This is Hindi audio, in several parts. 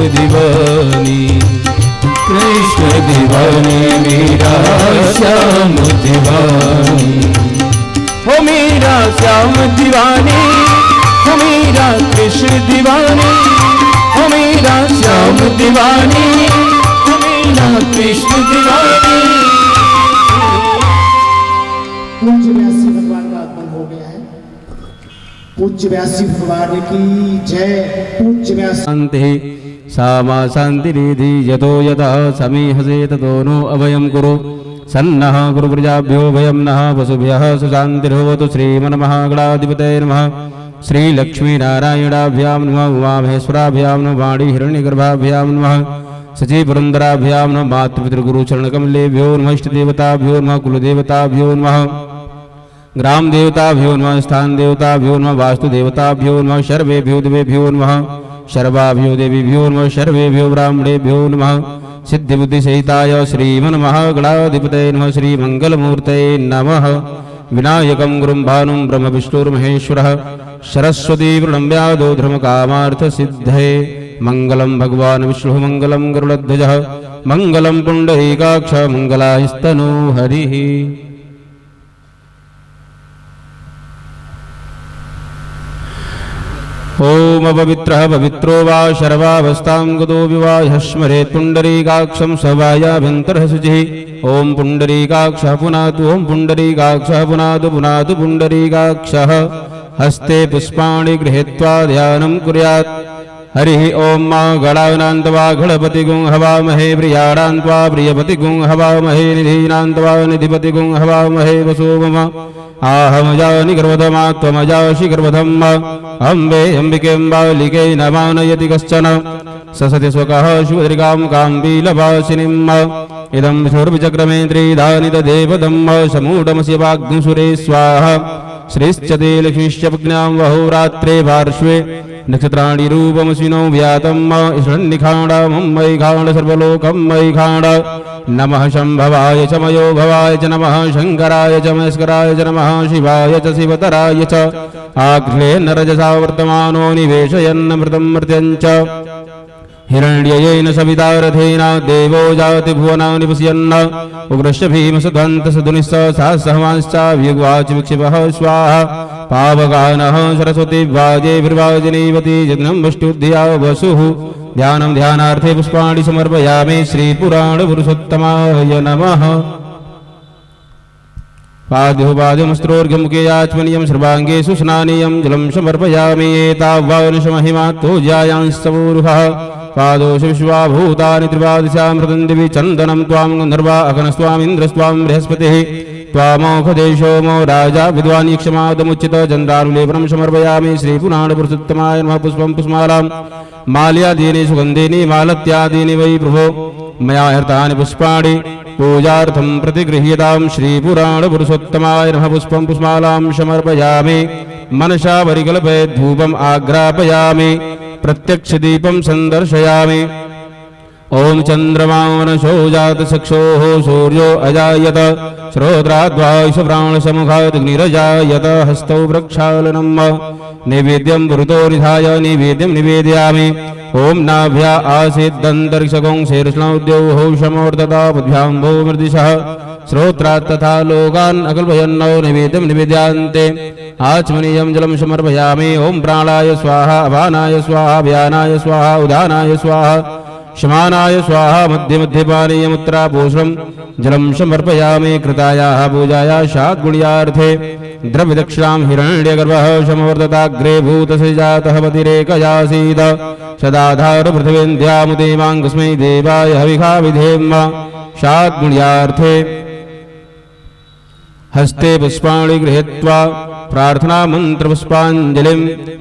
दीवानी, कृष्ण दीवानी मेरा श्याम दीवानी। हो मेरा श्याम दीवानी, हो मेरा कृष्ण दीवानी, हो मेरा श्याम दीवानी, हो मेरा कृष्ण दीवानी। पूज्य व्यासी भगवान का आगमन हो गया है। पूज्य व्यासी भगवान की जय। पूज्य व्यासी शांति सामा शांति रिधि यतो यतः समीहसे ततो नो अभयं कुरु सन्नः गुरु प्रजाभ्यो भयं नः वसुभ्यः सुशान्तिर्भवतु। श्रीमन्महागणाधिपतये नमः। श्री लक्ष्मी नारायणाभ्यां नमः। उमामहेश्वराभ्यां नमः। वाणी हिरण्यगर्भाभ्यां नमः। सची पुरंदराभ्यां नमः। मातृपितृगुरुचरणकमलेभ्यो नमः। इष्टदेवताभ्यो नमः। कुलदेवताभ्यो नमः। ग्राम देवताभ्यो नमः। स्थान देवताभ्यो नमः। वास्तुदेवताभ्यो नमः। सर्वेभ्यो देवेभ्यो नमः। सर्वाभ्यो देवीभ्यो नमः। सर्वेभ्यो ब्राह्मणेभ्यो नमः। सिद्धिबुद्धिसहिताय श्रीमन्महागणाधिपतये नमः। श्रीमङ्गलमूर्तये नमः। विनायकं गुरुं भानुं ब्रह्म विष्णुर्महेश्वरः सरस्वती प्रणम्यादो धर्मकामार्थसिद्धये। मङ्गलं भगवान् विष्णुः मङ्गलं गरुडध्वजः मङ्गलं पुण्डरीकाक्षः मङ्गलास्तनो हरिः। ओम अपवित्रः पवित्रो वा शर्वावस्थां गतो विवाह स्मरेत् पुण्डरीकाक्षं सवायाभ्यन्तरः शुचिः। ओम पुण्डरीकाक्षः पुनातु ओम पुण्डरीकाक्षः पुनातु पुनातु पुण्डरीकाक्षः। हस्ते पुष्पाणि गृहीत्वा ध्यानं कुर्यात्। हरिः ओम मा गणानान्त्वा गणपतिगुं हवामहे प्रियाणान्त्वा प्रियपतिगुं हवामहे निधीनान्त्वा निधिपतिगुं हवामहे वसो मम आहमजानि गर्वधमा त्वमजासि गर्वधम् अम्बे अम्बिकेऽम्बालिके न मानयति कश्चन ससति स्वकः शुभद्रिकां काम्बीलवासिनीम् इदं विशुर्विचक्रमे त्रिधानि तदेवदम् समूढमस्य वाग्निसुरे स्वाहा श्रीश्च ते लक्ष्मीश्च पत्न्यां वहोरात्रे पार्श्वे नक्षत्राणि रूपमसिनो व्यातम् ईश्वरन्निखाण्डं मयि खाण्ड सर्वलोकं मयि खाण्ड। नमः शम्भवाय च मयो भवाय च नमः शङ्कराय च महेश्वराय च नमः शिवाय च शिवतराय च आग्नेयेन रजसा वर्तमानो निवेशयन्नमृतं मर्त्यं च हिरण्ययेन सविता रथेन देवो जाति भुवनानि पश्यन् उग्रश्च भीमसध्वन्तसधुनिश्च सहस्रहंश्चाव्युग्वाच विक्षिपः स्वाहा पावकानः सरस्वती वाजेभिर्वाजिनीवती जग्नं वष्टुध्या वसुः। ध्यानं ध्यानार्थे पुष्पाणि समर्पयामि श्रीपुराणपुरुषोत्तमाय नमः। पाद्यो पाद्यमस्त्रोर्घ्यमुखे याच्मनीयं सर्वाङ्गेषु स्नानीयं जलं समर्पयामि एतावन्नशमहिमात्तो ज्यायांस्तवोरुहः। पादोष विश्वाभूतानि त्रिपादिशां मृदं दिवि चन्दनं त्वां गन्धर्वा अगनस्त्वामिन्द्रस्त्वां बृहस्पतिः त्वामोखदेशो मो राजा विद्वान् यक्षमादमुच्चित चन्द्रानुलेपनं समर्पयामि श्रीपुराणपुरुषोत्तमाय नमः। पुष्पं पुष्पमालां माल्यादीनि सुगन्धीनि मालत्यादीनि वै प्रभो मया हृतानि पुष्पाणि पूजार्थं प्रतिगृह्यतां श्रीपुराणपुरुषोत्तमाय नमः। पुष्पं पुष्पमालां समर्पयामि मनसा परिकल्पये धूपम् आग्रापयामि प्रत्यक्षदीपं सन्दर्शयामि। ओम चंद्रमा मनसो जातचक्षोः सूर्यो अजायत श्रोत्राद्वायुषप्राणसमुखादग्निरजायत हस्तौ प्रक्षालनम् नैवेद्यं पुरतो निधाय नैवेद्यं निवेदयामि। ओम नाभ्या आसीदन्तरिक्षगं शीर्ष्णोद्योः शमोर्दता बुद्भ्याम्भो मृदिशः श्रोत्रात् तथा लोकान् अकल्पयन्नो नैवेद्यं निवेद्यान्ते। आचमनीयं जलं समर्पयामि। ओम प्राणाय स्वाहा अपानाय स्वाहा व्यानाय स्वाहा उदानाय स्वाहा शमानाय स्वाहा मध्य मध्य पानीयमुत्तरापोषणं जलं समर्पयामि। कृतायाः पूजाया शाद्गुण्यार्थे द्रव्यदक्षिणां हिरण्यगर्भः समवर्तताग्रे भूतस्य जातः पतिरेकयासीद सदाधार पृथिवीन्द्यामुदेवाङ्गस्मै देवाय हविषा विधेम। शाद्गुण्यार्थे हस्ते पुष्पाणि गृहीत्वा प्रार्थना मंत्र पुष्पांजलिं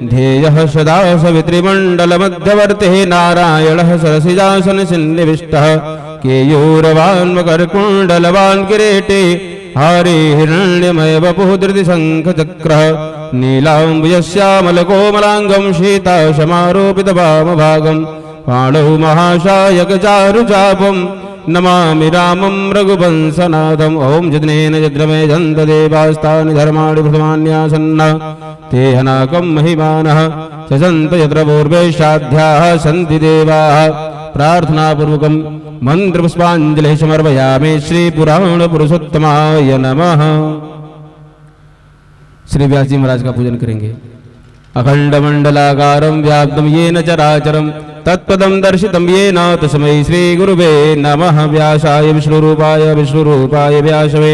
ध्येयः सदा सवितृमण्डलमध्यवर्तिः नारायणः सरसिजासन सन्निविष्टः केयूरवान् मकरकुण्डलवान् किरीटे हारे हिरण्यमय वपुः धृतिशङ्खचक्रः नीलाम्बुजश्यामलकोमलाङ्गं शीताशमारोपितवामभागं पाणौ महाशायकचारुचापम् नमामि रामं रघुवंशनाथम्। ओम जज्ञेन जद्रमे जन्तदेवास्तानि धर्माणि प्रथमान्यासन्न ते हनाकं महिमानः ससन्त यत्र पूर्वेशाध्याः सन्ति देवाः प्रार्थनापूर्वकं मन्त्रपुष्पाञ्जलिः समर्पयामि। श्रीपुराणपुरुषोत्तमाय नमः। श्री व्यास जी महाराज का पूजन करेंगे। अखंडमंडलाकारं व्याप्तं येन चराचरं तत्पदं दर्शितं येन तस्मै श्रीगुरुवे नमः। व्यासाय विष्णुरूपाय व्यासवे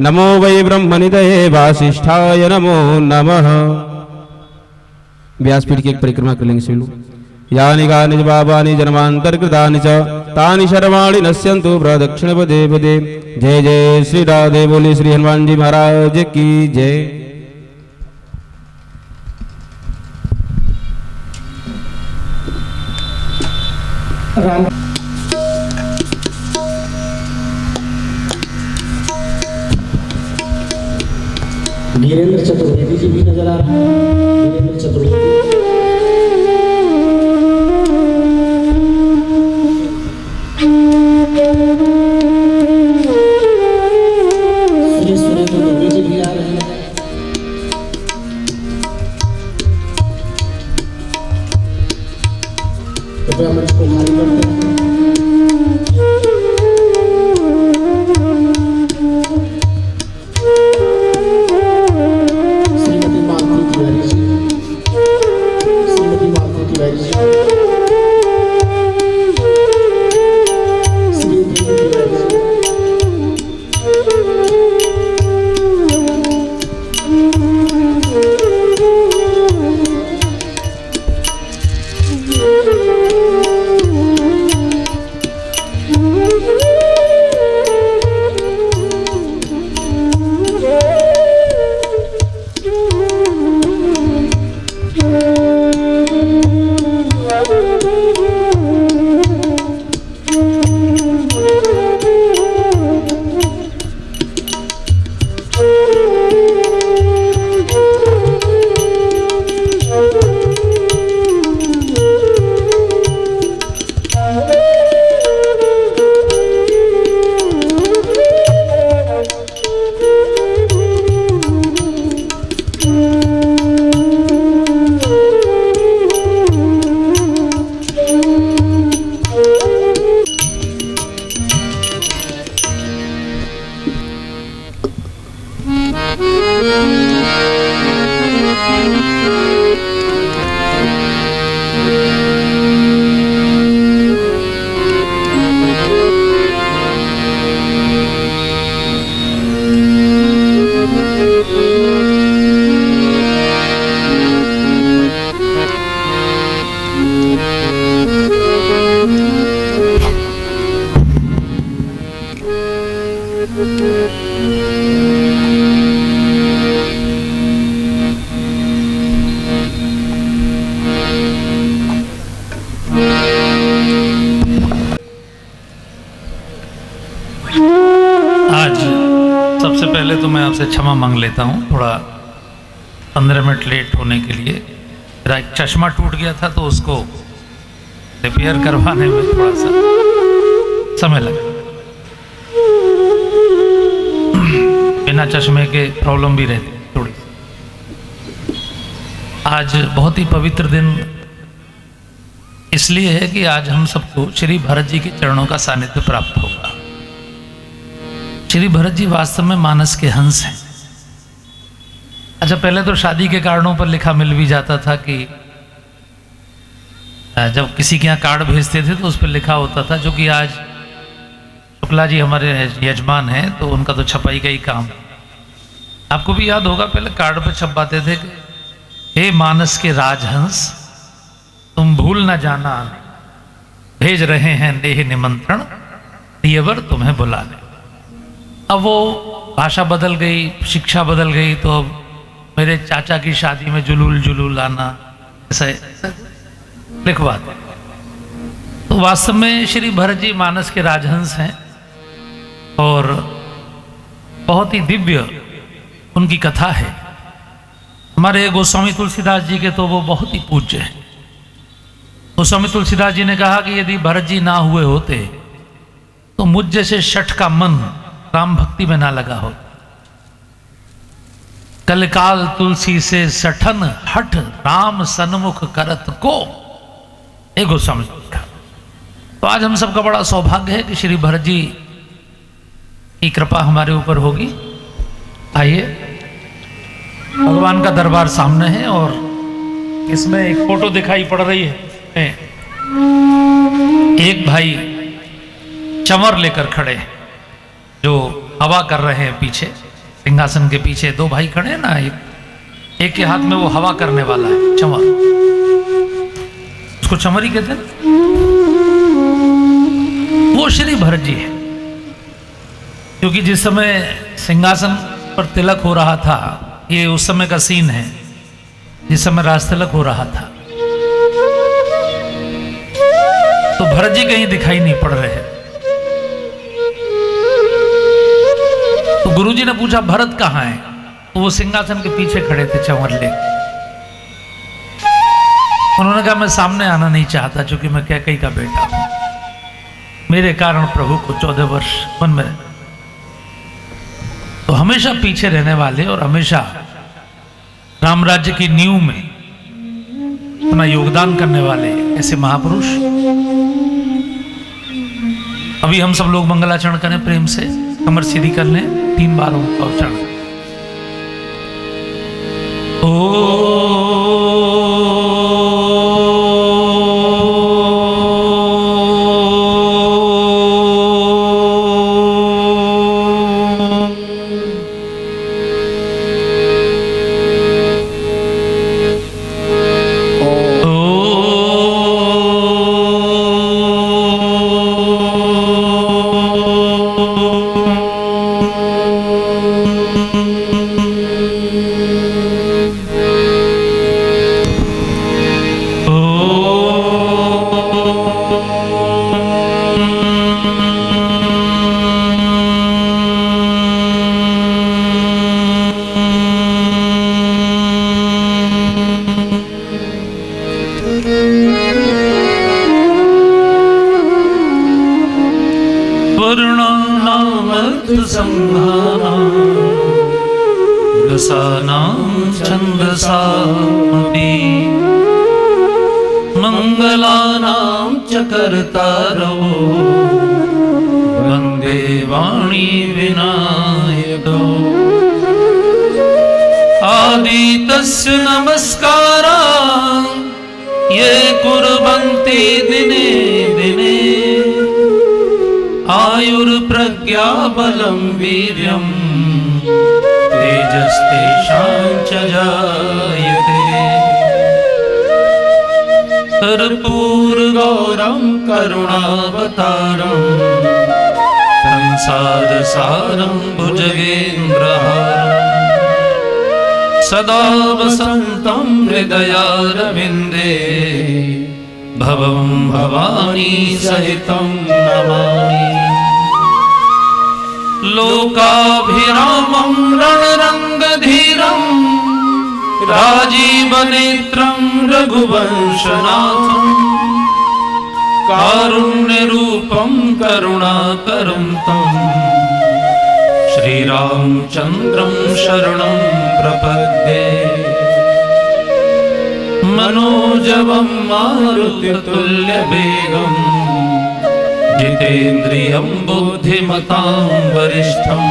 नमो वै ब्रह्मनिधये वासिष्ठाय नमो नमः। व्यासपीठ की एक परिक्रमा कर लेंगे सभी लोग। यानि कानि च पापानि जन्मान्तरकृतानि च तानि सर्वाणि नश्यन्तु प्रदक्षिणपदे पदे। जय जय श्री राधे बोले श्री हनुमान जी महाराज की जय। राम वीरेंद्र चतुर्वेदी जी भी नजर आ रहे हैं। वीरेंद्र चतुर्वेदी सुरेंद्र दुबे जी भी आ रहे हैं। कृपया मंच को खाली करते हैं। श्रीमती मालती तिवारी जी, श्रीमती मालती तिवारी जी, श्री भीम तिवारी जी, सबसे पहले तो मैं आपसे क्षमा मांग लेता हूँ, थोड़ा 15 मिनट लेट होने के लिए। मेरा एक चश्मा टूट गया था तो उसको रिपेयर करवाने में थोड़ा सा समय लगा। बिना चश्मे के प्रॉब्लम भी रहती थोड़ी। आज बहुत ही पवित्र दिन इसलिए है कि आज हम सबको श्री भरत जी के चरणों का सानिध्य प्राप्त होगा। श्री भरत जी वास्तव में मानस के हंस हैं। अच्छा, पहले तो शादी के कार्डों पर लिखा मिल भी जाता था कि जब किसी के यहाँ कार्ड भेजते थे तो उस पर लिखा होता था, जो कि आज शुक्ला जी हमारे यजमान हैं तो उनका तो छपाई का ही काम। आपको भी याद होगा पहले कार्ड पर छपवाते थे कि हे मानस के राजहंस तुम भूल न जाना, भेज रहे हैं नेह निमंत्रण, प्रियवर तुम्हें बुलाने। अब वो भाषा बदल गई, शिक्षा बदल गई, तो अब मेरे चाचा की शादी में जुलूल जुलूल आना ऐसा लिखवाते। तो वास्तव में श्री भरत जी मानस के राजहंस हैं और बहुत ही दिव्य उनकी कथा है। हमारे गोस्वामी तुलसीदास जी के तो वो बहुत ही पूज्य हैं। गोस्वामी तुलसीदास जी ने कहा कि यदि भरत जी ना हुए होते तो मुझ जैसे शठ का मन राम भक्ति में ना लगा हो। कलकाल तुलसी से सठन हठ राम सन्मुख करत को एगो समझ। तो आज हम सबका बड़ा सौभाग्य है कि श्री भरत जी की कृपा हमारे ऊपर होगी। आइए, भगवान का दरबार सामने है और इसमें एक फोटो दिखाई पड़ रही है। एक भाई चंवर लेकर खड़े हैं जो हवा कर रहे हैं पीछे, सिंहासन के पीछे दो भाई खड़े हैं ना, एक के हाथ में वो हवा करने वाला है चंवर, उसको चंवर ही कहते हैं। वो श्री भरत जी है, क्योंकि जिस समय सिंहासन पर तिलक हो रहा था, ये उस समय का सीन है जिस समय राज तिलक हो रहा था, तो भरत जी कहीं दिखाई नहीं पड़ रहे। तो गुरुजी ने पूछा भरत कहाँ है, तो वो सिंहासन के पीछे खड़े थे चंवर लेकर। उन्होंने कहा मैं सामने आना नहीं चाहता क्योंकि मैं कैकेयी का बेटा हूं, मेरे कारण प्रभु को 14 वर्ष वन में, तो हमेशा पीछे रहने वाले और हमेशा राम राज्य की नींव में अपना योगदान करने वाले ऐसे महापुरुष। अभी हम सब लोग मंगलाचरण करें, प्रेम से कमर सीधी कर लें, 3 बार उनका उच्चारण। मंगलानां च कर्तारो वन्दे वाणी विनायको आदितस्य नमस्कारा ये कुर्वन्ति दिने दिने आयुर्प्रज्ञा बलं वीर्यं तेजस्तेषां च जायते कर्पूरगौरं करुणावतारं संसारसारं भुजगेन्द्रहारं सदा वसन्तं हृदयारविन्दे भवं भवानी सहितं नमामि लोकाभिरामं रणरङ्गधीरं राजीवनेत्रं रघुवंशनाथं कारुण्यरूपं करुणाकरं तं श्रीरामचन्द्रं शरणं प्रपद्ये मनोजवं मारुतितुल्यवेगं जितेन्द्रियं बुद्धिमतां वरिष्ठं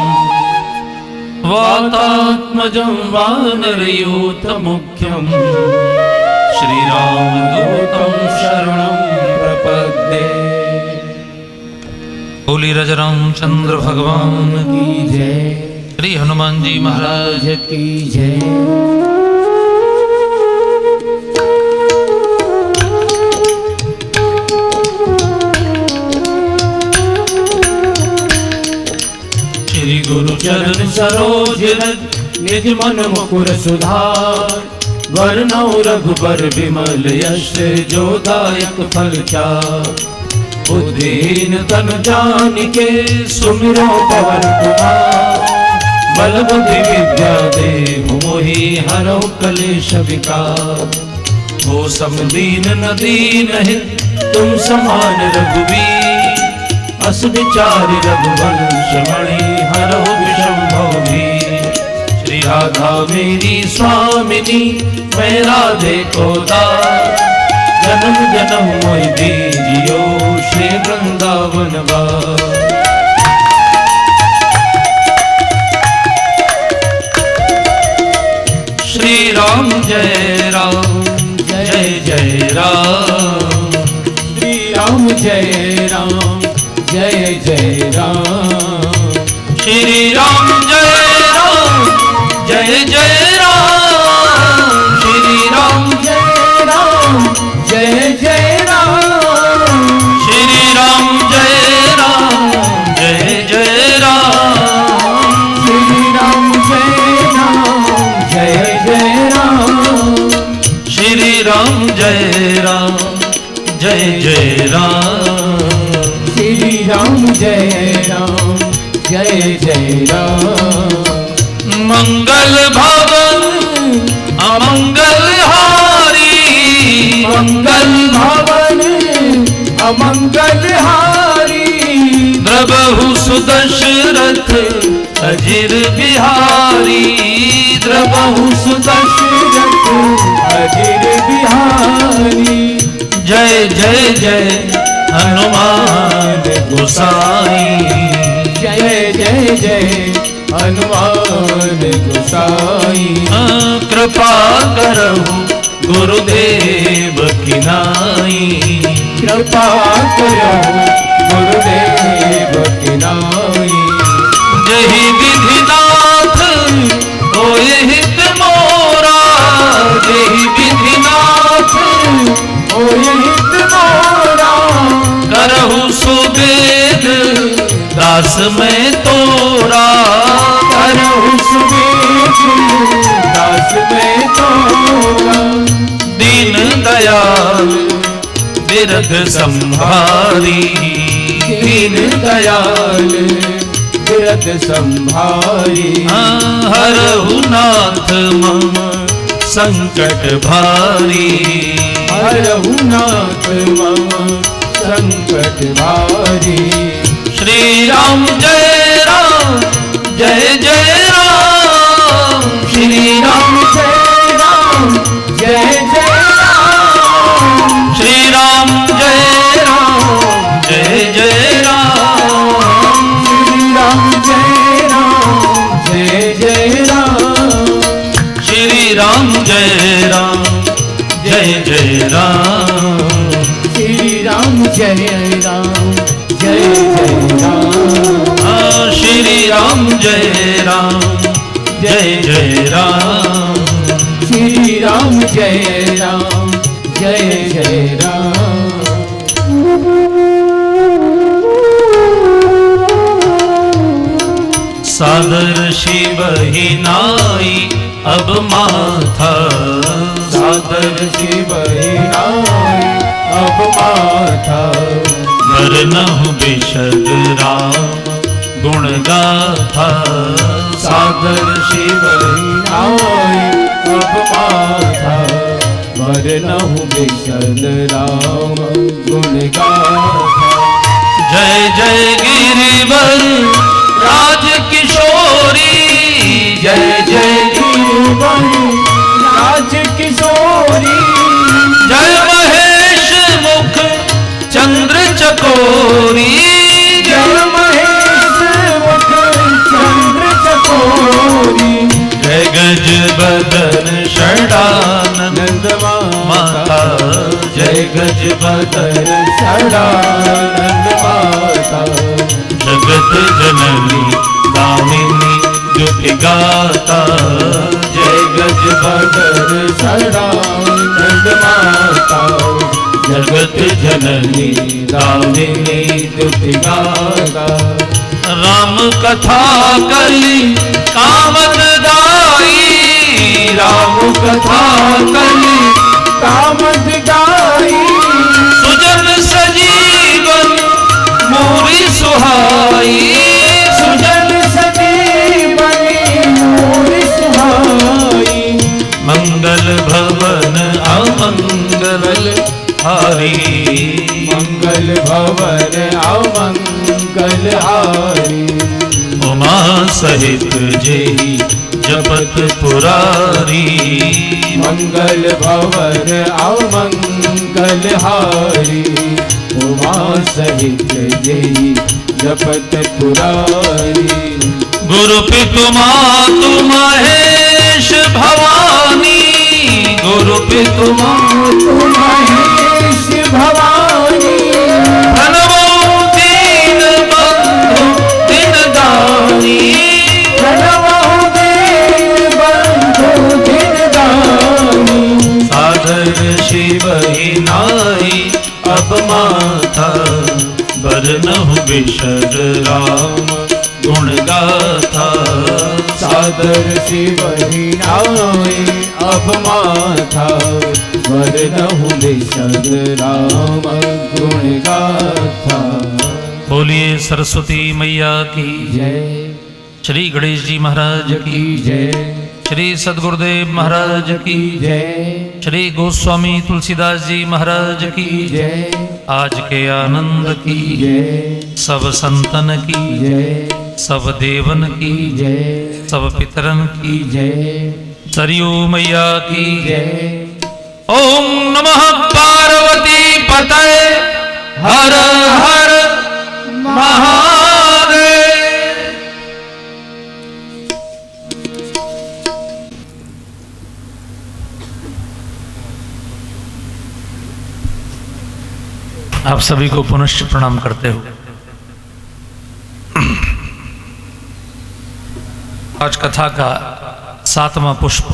वातात्मजं वानरयूथमुख्यं श्रीरामदूतं शरणं प्रपद्ये। बोली रामचंद्र भगवान की जय, श्री हनुमान जी महाराज की जय। गुरु चरण सरोज रज निज मन मुकुर सुधार वरनौ रघुबर विमल यश जोदायक फल चार बुद्धिहीन तन जानिके सुमिरो पवन कुमार बल बुद्धि विद्या देहु मोहि हरौ कलेश विकार हो सम दीन न दीन हित तुम समान रघुवीर अस विचारि रघुवंश मणि हरौ विषम भवभीर श्री राधा मेरी स्वामिनी, मैं राधे को दास। जन्म जन्म मोहि दीजियो श्री वृंदावन वास। श्री राम जय राम जय जय राम। श्री राम जय राम जय जय राम। श्री राम जय राम जय जय राम। श्री राम जय राम जय जय राम। श्री राम जय राम जय जय राम। श्री राम जय राम जय जय राम। श्री राम जय राम जय जय राम। श्री राम जय राम जय जय राम। मंगल भवन अमंगल हारी, मंगल भवन अमंगल हारी। द्रबहु सुदशरथ अजिर बिहारी, द्रबहु सुदशरथ अजिर बिहारी। जय जय जय हनुमान गोसाई, जय जय जय हनुमान गोसाई। कृपा करहु गुरुदेव की नाई, कृपा करहु गुरुदेव की नाई। जहि विधिनाथ होए हित मोरा, जहि विधिनाथ होए हित मोरा। करहु सुबेद दास में तोरा, करहु सुबेद दास में तोरा। दीन दयाल बिरध संभारी, दीन दयाल बिरध संभारी। हरहु नाथ मम संकट भारी, हरहु नाथ मम संकट भारी। श्री राम जय राम जय जय राम। श्री राम जय राम जय जय राम। श्री राम जय राम जय जय राम। श्री राम जय राम जय जय राम। श्री राम जय राम जय जय राम। श्री राम जय राम जय जय राम। श्री राम जय राम जय जय राम। श्री राम जय राम जय जय राम। सादर शिव ही नाई अब माथा, सादर शिव ही नाई अब माथा। वरनहु विशद राम गुण गाथा, सादर शिव नाई अब माथा। वरनहु विशद राम गुण गाथा। जय जय गिरिवर राज किशोरी, जय जय गिरिवर राज किशोरी। जय महेश मुख चंद्र चकोरी, जय महेश मुख चंद्र चकोरी। जय गज बदन षडानंद माता, जय गज बदन षडानंद माता। जगत जननी दामिनी दुति गाता, जय गज बदन षडानंद माता। जगत जननी दामिनी दुति गाता। राम कथा कली कामद गाई, राम कथा कली कामद गाई। सुजन सजीवन मोरी सुहाई, सुजन सजीवन मोरी सुहाई। मंगल भवन अमंगल हारी, मंगल भवन अमंगल हारी। उमा सहित जेहि जप जपत पुरारी। मंगल भवन अमंगल हारी उमा सहित जय जपत पुरारी। गुरु पितु मातु महेश भवानी, गुरु पितु मातु महेश भवानी प्रणवो दीन बंधु दिन दानी। प्रणवो दीन बंधु दिन दानी। सादर शिव ही नाई अब माता, बरनहु बिशर राम गुण गाथा। सादर शिव ही नाई अब माथा, वरनहु बिशर राम गुण गाथा। बोलिए सरस्वती मैया की जय, श्री गणेश जी महाराज की जय, श्री सद्गुरुदेव महाराज की जय, श्री गोस्वामी तुलसीदास जी महाराज की जय, आज के आनंद की जय, सब संतन की जय, सब देवन की जय, सब पितरन की जय, सरयू मैया की जय। ओम नमः पार्वती पतये हर हर महादेव। आप सभी को पुनश्च प्रणाम करते हुए आज कथा का 7वां पुष्प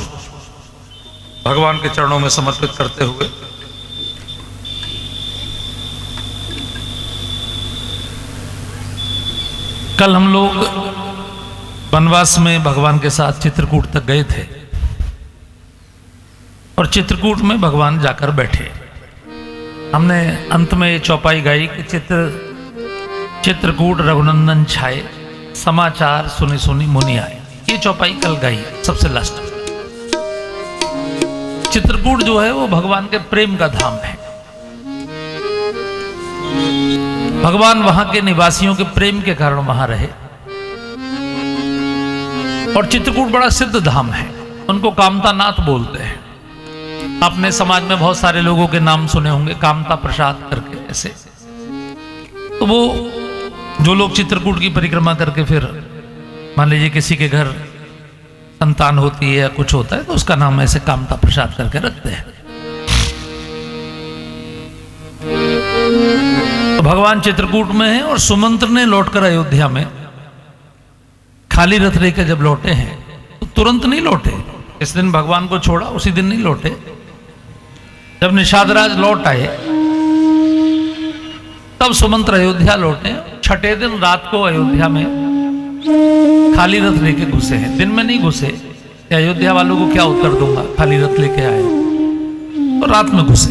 भगवान के चरणों में समर्पित करते हुए कल हम लोग वनवास में भगवान के साथ चित्रकूट तक गए थे और चित्रकूट में भगवान जाकर बैठे। हमने अंत में ये चौपाई गाई कि चित्रकूट रघुनंदन छाए, समाचार सुनी सुनी मुनि आए। ये चौपाई कल गाई सबसे लास्ट में। चित्रकूट जो है वो भगवान के प्रेम का धाम है। भगवान वहां के निवासियों के प्रेम के कारण वहां रहे और चित्रकूट बड़ा सिद्ध धाम है। उनको कामता नाथ बोलते हैं। आपने समाज में बहुत सारे लोगों के नाम सुने होंगे, कामता प्रसाद करके ऐसे। तो वो जो लोग चित्रकूट की परिक्रमा करके फिर मान लीजिए किसी के घर संतान होती है या कुछ होता है तो उसका नाम ऐसे कामता प्रसाद करके रखते हैं। तो भगवान चित्रकूट में है और सुमंत्र ने लौटकर अयोध्या में खाली रथ लेकर जब लौटे हैं तो तुरंत नहीं लौटे। इस दिन भगवान को छोड़ा उसी दिन नहीं लौटे। जब निषादराज लौट आए तब सुमंत्र अयोध्या लौटे। छठे दिन रात को अयोध्या में खाली रथ लेके घुसे हैं। दिन में नहीं घुसे। अयोध्या वालों को क्या उत्तर दूंगा, खाली रथ लेके आए तो रात में घुसे।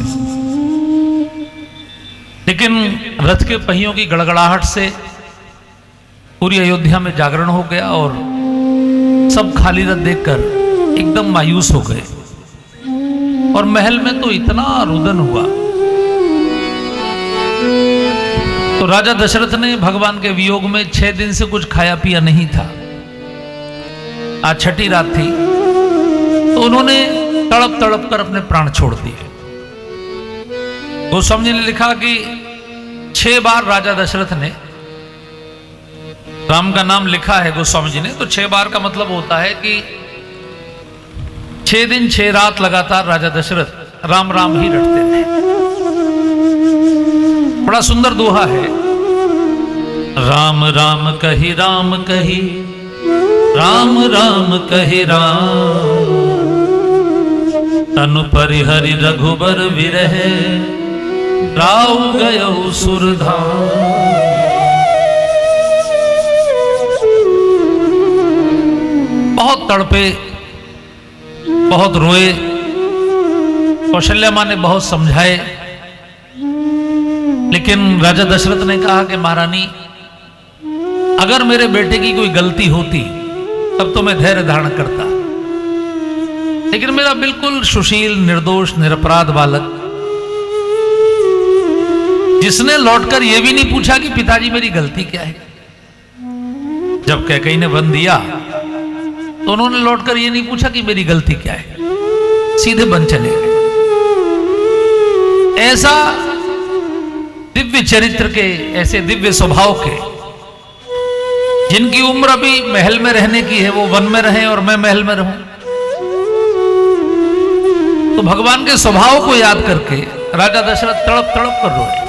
लेकिन रथ के पहियों की गड़गड़ाहट से पूरी अयोध्या में जागरण हो गया और सब खाली रथ देखकर एकदम मायूस हो गए। और महल में तो इतना रुदन हुआ। तो राजा दशरथ ने भगवान के वियोग में 6 दिन से कुछ खाया पिया नहीं था। आज छठी रात थी तो उन्होंने तड़प तड़प कर अपने प्राण छोड़ दिए। गोस्वामी जी ने लिखा कि 6 बार राजा दशरथ ने राम का नाम लिखा है गोस्वामी जी ने। तो 6 बार का मतलब होता है कि 6 दिन 6 रात लगातार राजा दशरथ राम राम ही रटते थे। बड़ा सुंदर दोहा है। राम राम कही राम कही, राम राम कही राम, तनु परिहरि रघुबर विरह, राव गयो सुरधाम। बहुत तड़पे, बहुत रोए। कौशल्या माँ ने बहुत समझाए, लेकिन राजा दशरथ ने कहा कि महारानी अगर मेरे बेटे की कोई गलती होती तब तो मैं धैर्य धारण करता, लेकिन मेरा बिल्कुल सुशील निर्दोष निरपराध बालक जिसने लौटकर यह भी नहीं पूछा कि पिताजी मेरी गलती क्या है। जब कैकेयी ने वन दिया तो उन्होंने लौटकर ये नहीं पूछा कि मेरी गलती क्या है, सीधे बन चले गए। ऐसा दिव्य चरित्र के, ऐसे दिव्य स्वभाव के, जिनकी उम्र अभी महल में रहने की है, वो वन में रहे और मैं महल में रहूं। तो भगवान के स्वभाव को याद करके राजा दशरथ तड़प तड़प कर रोए।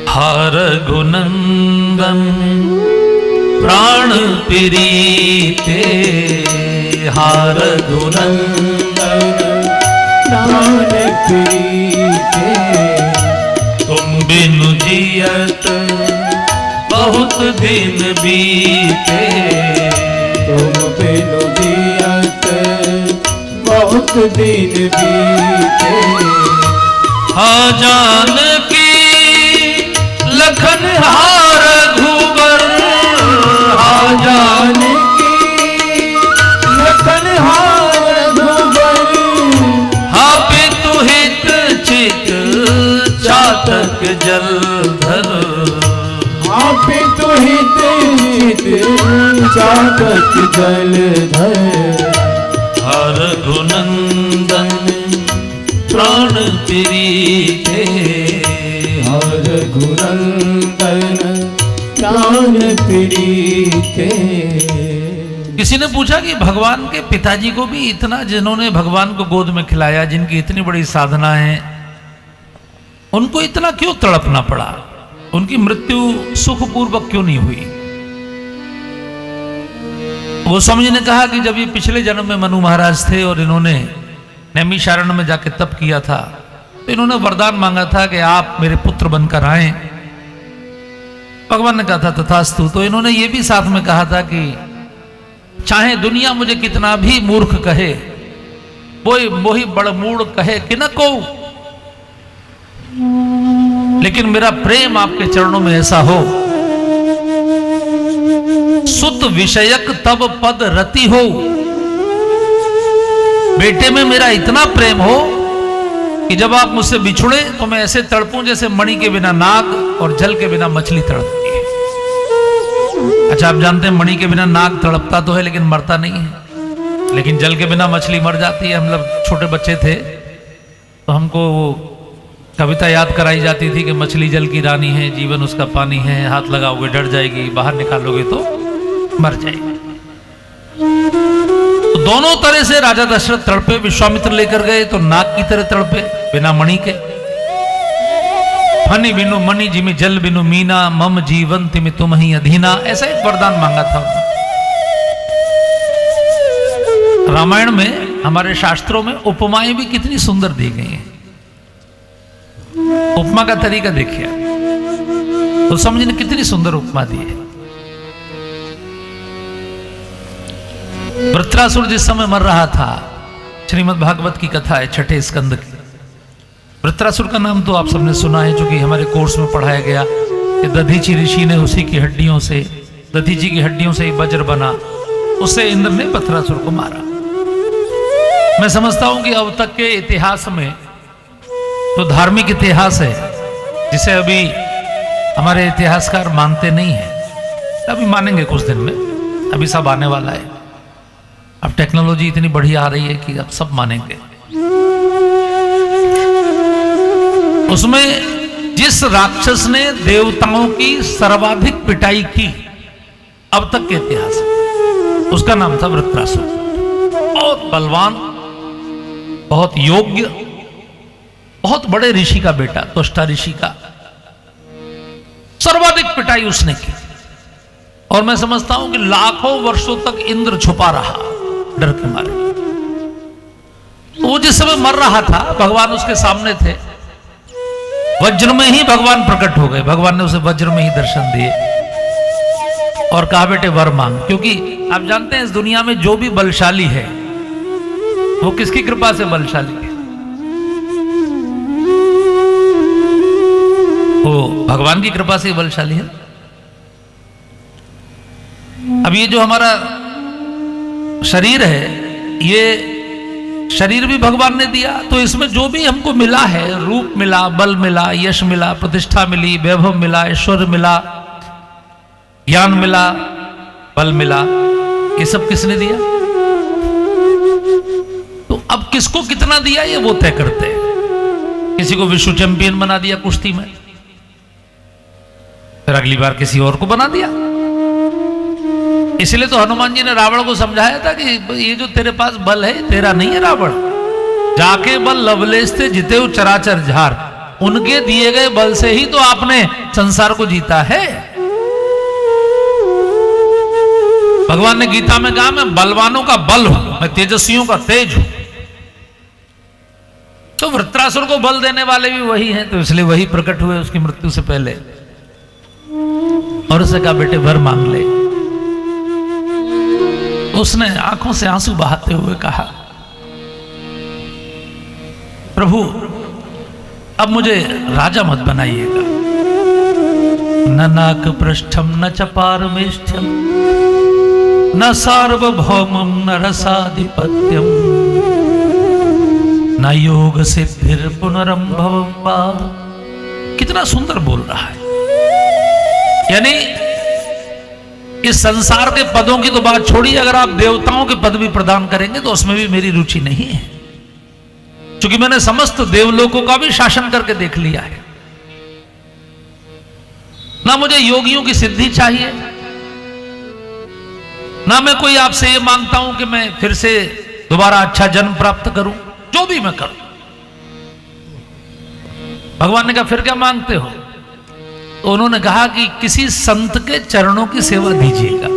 हार गुनंदन प्राण प्रीते, हार गुनंदन प्राण प्रीते, तुम बिनु जियत बहुत दिन बीते, तुम बिनु जियत बहुत दिन बीते। हाँ जानकी लखन हार घुबर, हाँ जानकी लखन हार घुबर, हाँ पितु हित चित चातक जलधर, आप तो हित चातक जलधर, हर गुनंदन प्राण प्रीते, हर गुनंदन प्राण प्रीते। किसी ने पूछा कि भगवान के पिताजी को भी इतना, जिन्होंने भगवान को गोद में खिलाया, जिनकी इतनी बड़ी साधना है, उनको इतना क्यों तड़पना पड़ा, उनकी मृत्यु सुखपूर्वक क्यों नहीं हुई? गोस्वामी जी ने कहा कि जब ये पिछले जन्म में मनु महाराज थे और इन्होंने नैमिषारण्य में जाके तप किया था, तो इन्होंने वरदान मांगा था कि आप मेरे पुत्र बनकर आए। भगवान ने कहा था तथास्तु। तो इन्होंने ये भी साथ में कहा था कि चाहे दुनिया मुझे कितना भी मूर्ख कहे, वो ही बड़मूड़ कहे कि न को, लेकिन मेरा प्रेम आपके चरणों में ऐसा हो, सुत विषयक तब पद रति हो, बेटे में मेरा इतना प्रेम हो कि जब आप मुझसे बिछुड़े तो मैं ऐसे तड़पूं जैसे मणि के बिना नाग और जल के बिना मछली तड़पती है। अच्छा, आप जानते हैं मणि के बिना नाग तड़पता तो है लेकिन मरता नहीं है, लेकिन जल के बिना मछली मर जाती है। हम लोग छोटे बच्चे थे तो हमको कविता याद कराई जाती थी कि मछली जल की रानी है, जीवन उसका पानी है, हाथ लगाओगे डर जाएगी, बाहर निकालोगे तो मर जाएगी। तो दोनों तरह से राजा दशरथ तड़पे। विश्वामित्र लेकर गए तो नाग की तरह तड़पे बिना मणि के। फनी बिनु मणि जिमि जल बिनु मीना, मम जीवन तिमि तुम ही अधीना, ऐसा एक वरदान मांगा था। रामायण में, हमारे शास्त्रों में उपमाएं भी कितनी सुंदर दी गई हैं। उपमा का तरीका देखिए तो समझने कितनी सुंदर उपमा दी है। वृत्रासुर जिस समय मर रहा था, श्रीमद् भागवत की कथा है छठे स्कंद की। वृत्रासुर का नाम तो आप सबने सुना है, जो कि हमारे कोर्स में पढ़ाया गया कि दधीची ऋषि ने उसी की हड्डियों से, दधीची की हड्डियों से ही वज्र बना, उससे इंद्र ने वृत्रासुर को मारा। मैं समझता हूं कि अब तक के इतिहास में तो धार्मिक इतिहास है जिसे अभी हमारे इतिहासकार मानते नहीं है, अभी मानेंगे कुछ दिन में, अभी सब आने वाला है। अब टेक्नोलॉजी इतनी बढ़िया आ रही है कि अब सब मानेंगे। उसमें जिस राक्षस ने देवताओं की सर्वाधिक पिटाई की अब तक के इतिहास में, उसका नाम था वृत्रासुर। बहुत बलवान, बहुत योग्य, बहुत बड़े ऋषि का बेटा, त्वष्टा ऋषि का। सर्वाधिक पिटाई उसने की और मैं समझता हूं कि लाखों वर्षों तक इंद्र छुपा रहा डर के मारे। तो वो जिस समय मर रहा था, भगवान उसके सामने थे, वज्र में ही भगवान प्रकट हो गए। भगवान ने उसे वज्र में ही दर्शन दिए और कहा बेटे वर मांग, क्योंकि आप जानते हैं इस दुनिया में जो भी बलशाली है वो किसकी कृपा से बलशाली है? वो भगवान की कृपा से बलशाली है। अब ये जो हमारा शरीर है, ये शरीर भी भगवान ने दिया, तो इसमें जो भी हमको मिला है, रूप मिला, बल मिला, यश मिला, प्रतिष्ठा मिली, वैभव मिला, ऐश्वर्य मिला, ज्ञान मिला, बल मिला, ये सब किसने दिया? तो अब किसको कितना दिया ये वो तय करते हैं। किसी को विश्व चैंपियन बना दिया कुश्ती में, फिर अगली बार किसी और को बना दिया। इसलिए तो हनुमान जी ने रावण को समझाया था कि ये जो तेरे पास बल है तेरा नहीं है रावण, जाके बल लवलेश थे जिते हो चराचर झार, उनके दिए गए बल से ही तो आपने संसार को जीता है। भगवान ने गीता में कहा मैं बलवानों का बल हूं, मैं तेजस्वियों का तेज हूं। तो वृत्रासुर को बल देने वाले भी वही हैं, तो इसलिए वही प्रकट हुए उसकी मृत्यु से पहले और उसे कहा बेटे भर मांग ले। उसने आंखों से आंसू बहाते हुए कहा प्रभु अब मुझे राजा मत बनाइएगा, न नाक पृष्ठम न च पारमेष्ठ्यम न सार्वभौमम न रसाधिपत्यम न योग सिद्धिर पुनरंभवम वा। कितना सुंदर बोल रहा है। यानी इस संसार के पदों की तो बात छोड़िए, अगर आप देवताओं के पद भी प्रदान करेंगे तो उसमें भी मेरी रुचि नहीं है, क्योंकि मैंने समस्त देवलोकों का भी शासन करके देख लिया है। ना मुझे योगियों की सिद्धि चाहिए, ना मैं कोई आपसे ये मांगता हूं कि मैं फिर से दोबारा अच्छा जन्म प्राप्त करूं, जो भी मैं करूं। भगवान ने कहा फिर क्या मांगते हो? तो उन्होंने कहा कि किसी संत के चरणों की सेवा दीजिएगा,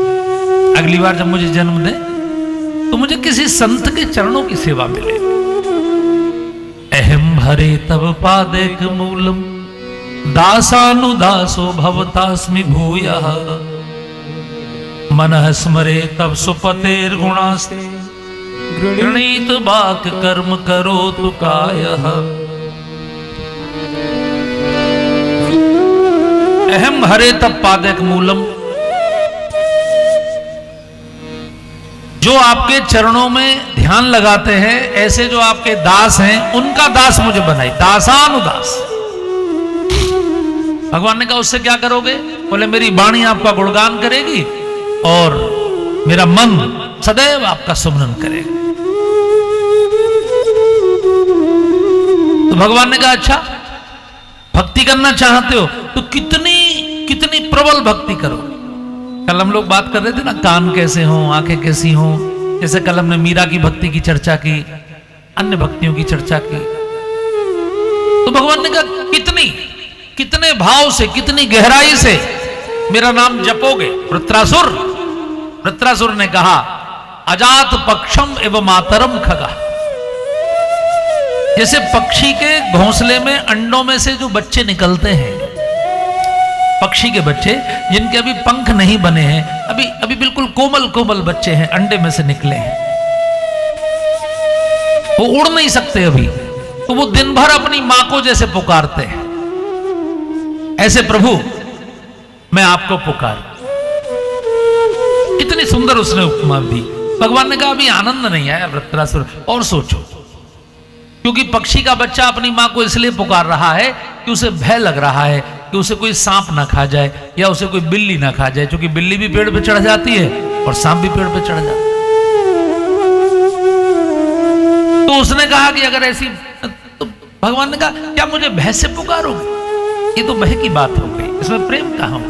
अगली बार जब मुझे जन्म दे तो मुझे किसी संत के चरणों की सेवा मिले। अहम हरे तब पादेक मूलम दासानुदासो भवतास्मि भूयः मनः स्मरे तब सुपतेर गुणास्ते गृणीत बाक कर्म करोतु कायः। अहम हरे तब पादेक मूलम, जो आपके चरणों में ध्यान लगाते हैं, ऐसे जो आपके दास हैं उनका दास मुझे बनाई, दासानुदास। भगवान ने कहा उससे क्या करोगे? बोले मेरी वाणी आपका गुणगान करेगी और मेरा मन सदैव आपका सुमरन करेगा। तो भगवान ने कहा अच्छा भक्ति करना चाहते हो तो कितनी कितनी प्रबल भक्ति करो। कल हम लोग बात कर रहे थे ना, कान कैसे हो, आंखें कैसी हो। जैसे कल हमने मीरा की भक्ति की चर्चा की, अन्य भक्तियों की चर्चा की। तो भगवान ने कहा कितने भाव से, कितनी गहराई से मेरा नाम जपोगे। वृत्रासुर ने कहा अजात पक्षम एवं मातरम खगा। जैसे पक्षी के घोंसले में अंडों में से जो बच्चे निकलते हैं, पक्षी के बच्चे जिनके अभी पंख नहीं बने हैं, अभी बिल्कुल कोमल बच्चे हैं, अंडे में से निकले हैं, वो उड़ नहीं सकते अभी, तो वो दिन भर अपनी मां को जैसे पुकारते हैं, ऐसे प्रभु मैं आपको पुकार। इतनी सुंदर उसने उपमा दी। भगवान ने कहा अभी आनंद नहीं आया वृत्रासुर, और सोचो, क्योंकि पक्षी का बच्चा अपनी मां को इसलिए पुकार रहा है कि उसे भय लग रहा है कि उसे कोई सांप ना खा जाए या उसे कोई बिल्ली ना खा जाए, क्योंकि बिल्ली भी पेड़ पे चढ़ जाती है और सांप भी पेड़ पे चढ़ जाता है। तो उसने कहा कि अगर ऐसी, तो भगवान ने कहा क्या मुझे भय से पुकारोगे? ये तो भय की बात हो गई, इसमें प्रेम कहां?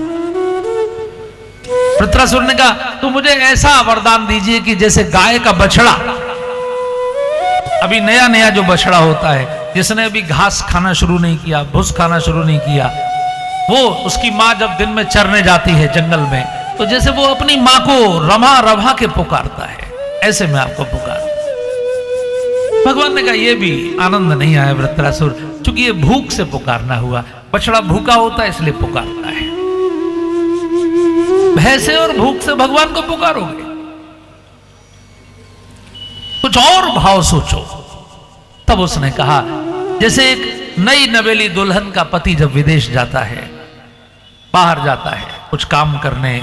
वृत्रासुर ने कहा तो मुझे ऐसा वरदान दीजिए कि जैसे गाय का बछड़ा, अभी नया जो बछड़ा होता है, जिसने अभी घास खाना शुरू नहीं किया, भूस खाना शुरू नहीं किया, वो उसकी माँ जब दिन में चरने जाती है जंगल में, तो जैसे वो अपनी माँ को रमा के पुकारता है, ऐसे मैं आपको पुकार। भगवान ने कहा ये भी आनंद नहीं आया वृत्रासुर, क्योंकि ये भूख से पुकारना हुआ। बछड़ा भूखा होता है इसलिए पुकारता है, भय से और भूख से भगवान को पुकारोगे? कुछ और भाव सोचो। तब उसने कहा जैसे एक नई नवेली दुल्हन का पति जब विदेश जाता है, बाहर जाता है कुछ काम करने,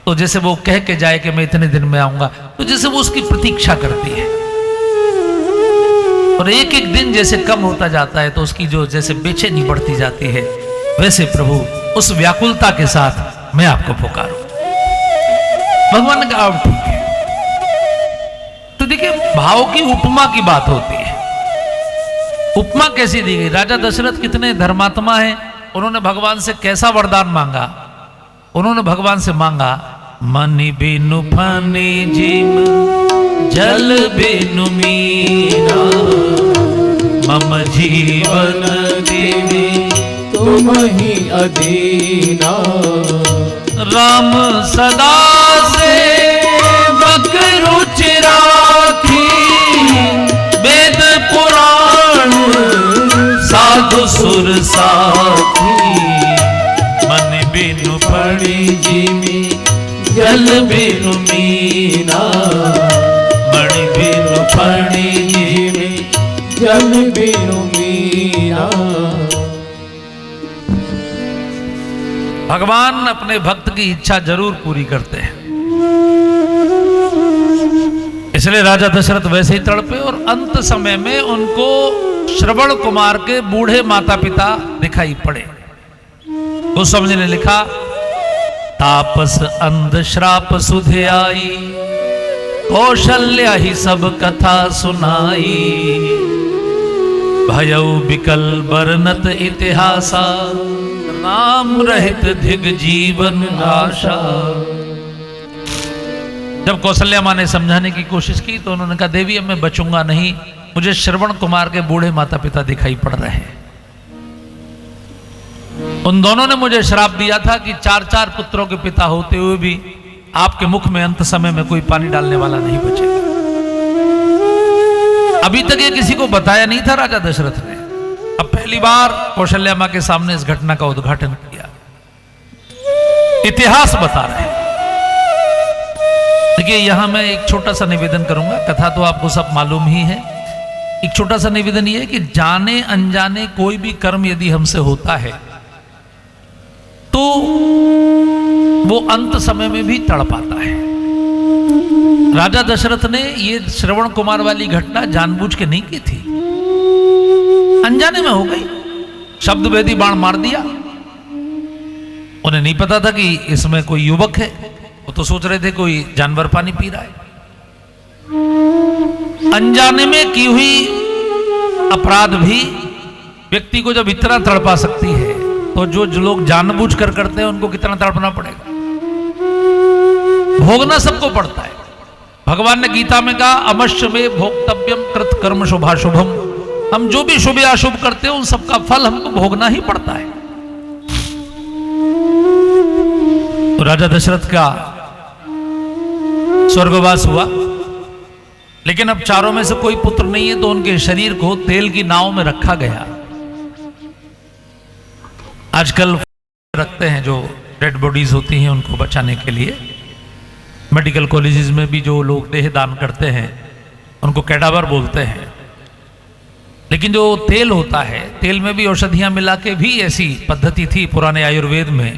तो जैसे वो कह के जाए कि मैं इतने दिन में आऊंगा, तो जैसे वो उसकी प्रतीक्षा करती है, और एक एक दिन जैसे कम होता जाता है तो उसकी जो जैसे बेचैनी बढ़ती जाती है, वैसे प्रभु उस व्याकुलता के साथ मैं आपको पुकारूं। भगवान ने कहा ठीक है, भाव की उपमा की बात होती है। उपमा कैसी दी गई? राजा दशरथ कितने धर्मात्मा हैं, उन्होंने भगवान से कैसा वरदान मांगा? उन्होंने भगवान से मांगा, मनि बिनु फनि जिम जल बिनु मीना, मम जीवन देवी तुम ही अदीना। राम सदा से रुचि राखी, वेद पुराण साधु सुर साथी, मन बिनु फणि जिमि जल बिनु मीना, मणि बिनु फणि जिमि जल बिनु मीना। भगवान अपने भक्त की इच्छा जरूर पूरी करते हैं, इसलिए राजा दशरथ वैसे ही तड़पे और अंत समय में उनको श्रवण कुमार के बूढ़े माता पिता दिखाई पड़े। उस समझ ने लिखा, तापस अंध श्राप सुधे आई, कौशल्या ही सब कथा सुनाई, भयउ बिकल बरनत इतिहासा, नाम रहित धिग जीवन आशा। जब कौशल्या माँ ने समझाने की कोशिश की तो उन्होंने कहा, देवी अब मैं बचूंगा नहीं, मुझे श्रवण कुमार के बूढ़े माता पिता दिखाई पड़ रहे हैं। उन दोनों ने मुझे श्राप दिया था कि 4-4 पुत्रों के पिता होते हुए भी आपके मुख में अंत समय में कोई पानी डालने वाला नहीं बचेगा। अभी तक ये किसी को बताया नहीं था राजा दशरथ ने, अब पहली बार कौशल्या माँ के सामने इस घटना का उद्घाटन किया। इतिहास बता रहे हैं। देखिए, यहां मैं एक छोटा सा निवेदन करूंगा, कथा तो आपको सब मालूम ही है। एक छोटा सा निवेदन ये है कि जाने अनजाने कोई भी कर्म यदि हमसे होता है तो वो अंत समय में भी तड़पाता है। राजा दशरथ ने ये श्रवण कुमार वाली घटना जानबूझ के नहीं की थी, अनजाने में हो गई। शब्द वेदी बाण मार दिया। उन्हें नहीं पता था कि इसमें कोई युवक है, वो तो सोच रहे थे कोई जानवर पानी पी रहा है। अनजाने में की हुई अपराध भी व्यक्ति को जब इतना तड़पा सकती है तो जो लोग जानबूझकर करते हैं उनको कितना तड़पना पड़ेगा। भोगना सबको पड़ता है। भगवान ने गीता में कहा, अमश्य में भोक्तव्यम कृत कर्म शुभाशुभम। हम जो भी शुभ या अशुभ करते हैं उन सबका फल हमको भोगना ही पड़ता है। तो राजा दशरथ का स्वर्गवास हुआ, लेकिन अब चारों में से कोई पुत्र नहीं है, तो उनके शरीर को तेल की नाव में रखा गया। आजकल रखते हैं जो डेड बॉडीज होती हैं उनको बचाने के लिए। मेडिकल कॉलेजेस में भी जो लोग देह दान करते हैं उनको कैडावर बोलते हैं। लेकिन जो तेल होता है, तेल में भी औषधियां मिला के भी ऐसी पद्धति थी पुराने आयुर्वेद में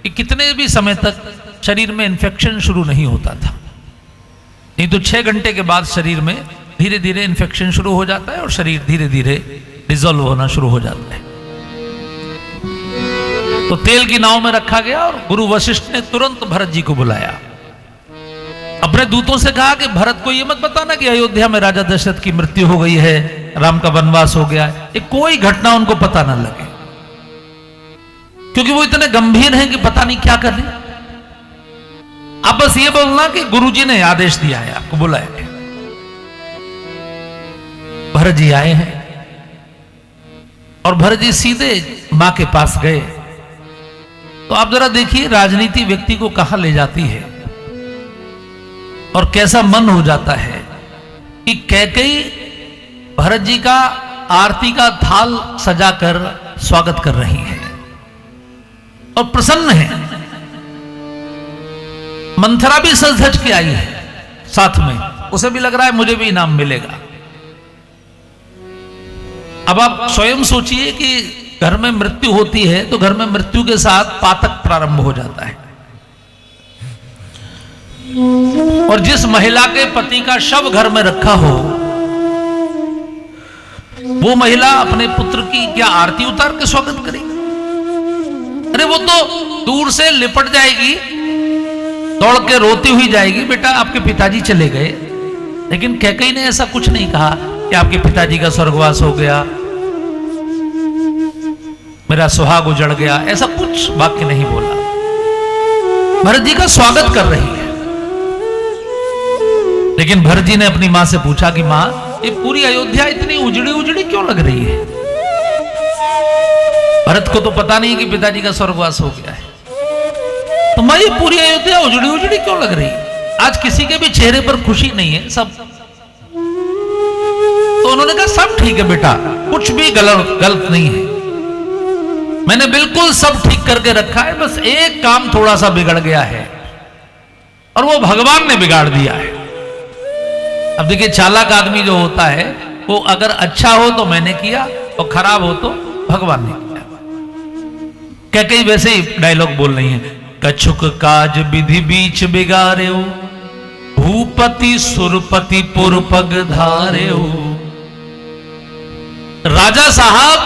कि कितने भी समय तक शरीर में इन्फेक्शन शुरू नहीं होता था। नहीं तो 6 घंटे के बाद शरीर में धीरे धीरे इन्फेक्शन शुरू हो जाता है और शरीर धीरे धीरे डिसॉल्व होना शुरू हो जाता है। तो तेल की नाव में रखा गया और गुरु वशिष्ठ ने तुरंत भरत जी को बुलाया। अपने दूतों से कहा कि भरत को ये मत बताना कि अयोध्या में राजा दशरथ की मृत्यु हो गई है, राम का वनवास हो गया है। कोई घटना उनको पता ना लगे, क्योंकि वो इतने गंभीर हैं कि पता नहीं क्या कर रहे। अब बस ये बोलना कि गुरुजी ने आदेश दिया है, आपको बुलाया है। भरत जी आए हैं और भरत जी सीधे मां के पास गए। तो आप जरा देखिए, राजनीति व्यक्ति को कहां ले जाती है और कैसा मन हो जाता है कि कैकेयी भरत जी का आरती का थाल सजाकर स्वागत कर रही है और प्रसन्न है। मंथरा भी सज धज के आई है साथ में, उसे भी लग रहा है मुझे भी इनाम मिलेगा। अब आप स्वयं सोचिए कि घर में मृत्यु होती है तो घर में मृत्यु के साथ पातक प्रारंभ हो जाता है। और जिस महिला के पति का शव घर में रखा हो, वो महिला अपने पुत्र की क्या आरती उतार के स्वागत करेगी? अरे वो तो दूर से लिपट जाएगी, दौड़ के रोती हुई जाएगी, बेटा आपके पिताजी चले गए, लेकिन कैकेयी ने ऐसा कुछ नहीं कहा कि आपके पिताजी का स्वर्गवास हो गया, मेरा सुहाग उजड़ गया, ऐसा कुछ वाक्य नहीं बोला। भरत जी का स्वागत कर रही है। लेकिन भरत जी ने अपनी मां से पूछा कि मां, ये पूरी अयोध्या इतनी उजड़ी उजड़ी क्यों लग रही है? भरत को तो पता नहीं कि पिताजी का स्वर्गवास हो गया है। तो मां, ये पूरी अयोध्या उजड़ी उजड़ी क्यों लग रही है? आज किसी के भी चेहरे पर खुशी नहीं है, सब। तो उन्होंने कहा सब ठीक है बेटा, कुछ भी गलत नहीं है, मैंने बिल्कुल सब ठीक करके रखा है, बस एक काम थोड़ा सा बिगड़ गया है और वो भगवान ने बिगाड़ दिया है। अब देखिए, चालाक आदमी जो होता है वो अगर अच्छा हो तो मैंने किया और खराब हो तो भगवान ने किया। कैकेयी वैसे ही डायलॉग बोल रही है, कछुक काज विधि बीच बिगाड़े हो, भूपति सुरपति पुर पग धारे हो। राजा साहब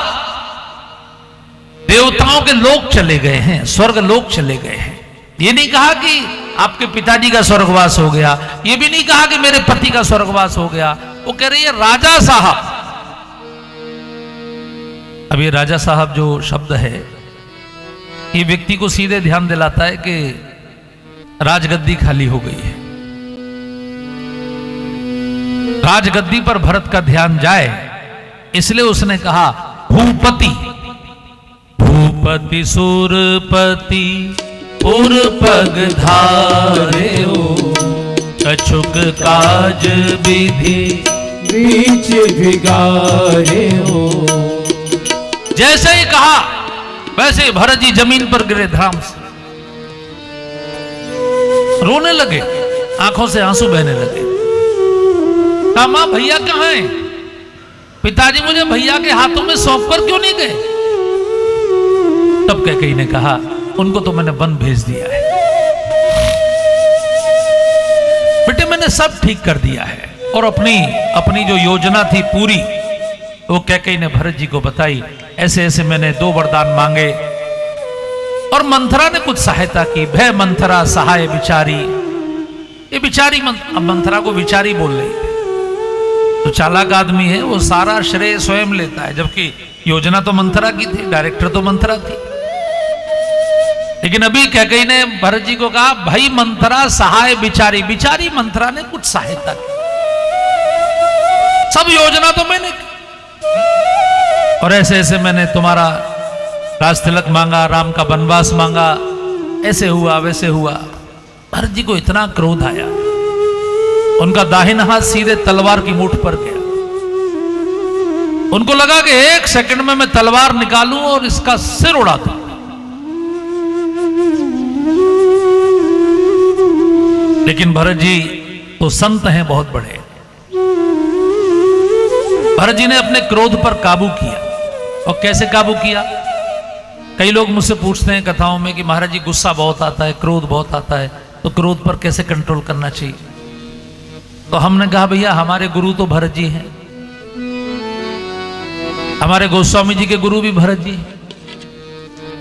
देवताओं के लोक चले गए हैं, स्वर्ग लोक चले गए हैं। ये नहीं कहा कि आपके पिताजी का स्वर्गवास हो गया, ये भी नहीं कहा कि मेरे पति का स्वर्गवास हो गया। वो कह रही है राजा साहब। अब ये राजा साहब जो शब्द है, ये व्यक्ति को सीधे ध्यान दिलाता है कि राजगद्दी खाली हो गई है। राजगद्दी पर भरत का ध्यान जाए, इसलिए उसने कहा भूपति, भूपति सुरपति पुर पग धारे हो, कछुक काज विधि बीच बिगाड़े हो। जैसे ही कहा वैसे ही भरत जी जमीन पर गिरे धड़ाम से, रोने लगे, आंखों से आंसू बहने लगे। कहा मां, भैया कहां हैं? पिताजी मुझे भैया के हाथों में सौंप कर क्यों नहीं गए? तब कैकेयी ने कहा, उनको तो मैंने वन भेज दिया है बेटे, मैंने सब ठीक कर दिया है। और अपनी जो योजना थी पूरी, वो कैकेयी ने भरत जी को बताई। ऐसे ऐसे मैंने 2 वरदान मांगे और मंथरा ने कुछ सहायता की। भय मंथरा सहाय बिचारी, ये बिचारी अब मंथरा को बिचारी बोल रही है। तो चालाक आदमी है, वो सारा श्रेय स्वयं लेता है, जबकि योजना तो मंथरा की थी, डायरेक्टर तो मंथरा थी। लेकिन अभी कैकेयी ने भरत जी को कहा, भाई मंथरा सहाय बिचारी, बिचारी मंथरा ने कुछ सहायता की, सब योजना तो मैंने की। और ऐसे ऐसे मैंने तुम्हारा राज तिलक मांगा, राम का वनवास मांगा, ऐसे हुआ वैसे हुआ। भरत जी को इतना क्रोध आया, उनका दाहिना हाथ सीधे तलवार की मूठ पर गया। उनको लगा कि 1 सेकंड में मैं तलवार निकालूं और इसका सिर उड़ा दूं। लेकिन भरत जी तो संत हैं बहुत बड़े। भरत जी ने अपने क्रोध पर काबू किया। और कैसे काबू किया? कई लोग मुझसे पूछते हैं कथाओं में कि महाराज जी गुस्सा बहुत आता है, क्रोध बहुत आता है, तो क्रोध पर कैसे कंट्रोल करना चाहिए? तो हमने कहा भैया हमारे गुरु तो भरत जी हैं, हमारे गोस्वामी जी के गुरु भी भरत जी हैं,